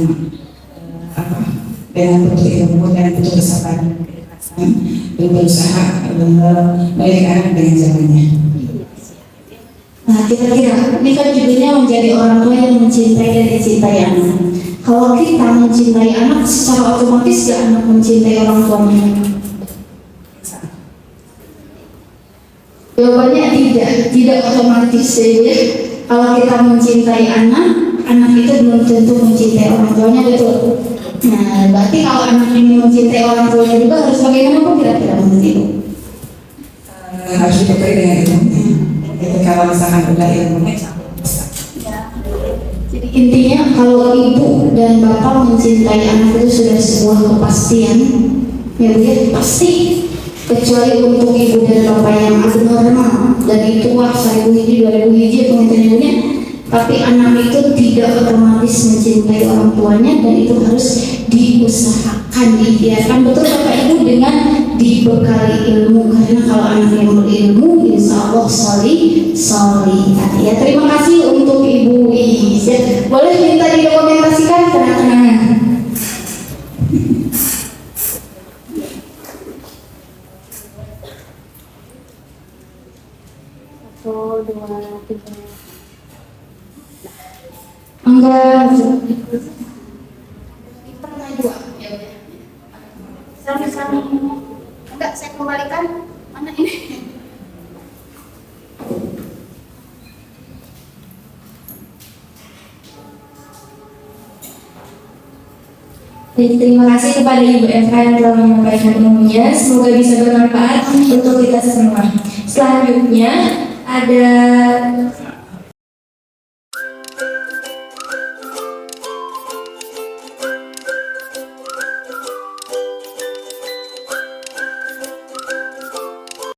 dengan butuh ilmu dan butuh kesabaran dan keikhlasan dan berusaha mendidik anak dengan jalannya. Nah, kira-kira ini kan judulnya Menjadi Orang Tua Yang Mencintai dan Dicintai Anak. Kalau kita mencintai anak, secara otomatis gak anak mencintai orang tuanya? Jawabannya tidak otomatis ya. Kalau kita mencintai anak, anak itu belum tentu mencintai orang tuanya, betul. Nah, berarti kalau anak ini mencintai orang tuanya juga harus bagaimana Bu kira-kira menurut Ibu? Harus dibekali dengan ilmunya. Jadi kalau misalkan udah ilmunya bisa. Jadi intinya kalau ibu dan bapak mencintai anak itu sudah sebuah kepastian, ya Bu ya, pasti. Kecuali untuk ibu dan bapak yang abnormal dari tua 1000 hiji 2000 hiji pengintiannya, tapi anak itu tidak otomatis mencintai orang tuanya dan itu harus diusahakan, diikhtiarkan, betul Bapak Ibu, dengan dibekali ilmu, karena kalau anak yang berilmu insya Allah solihah. Ya, terima kasih untuk Ibu Iis. Ya, boleh minta didokumentasikan kenang-kenangan. Enggak. Pernah dua. Sama-sama. Enggak, saya kembalikan. Mana ini? Terima kasih kepada Ibu Eva yang telah menyampaikan ilmunya. Semoga bisa bermanfaat untuk kita semua. Selanjutnya ada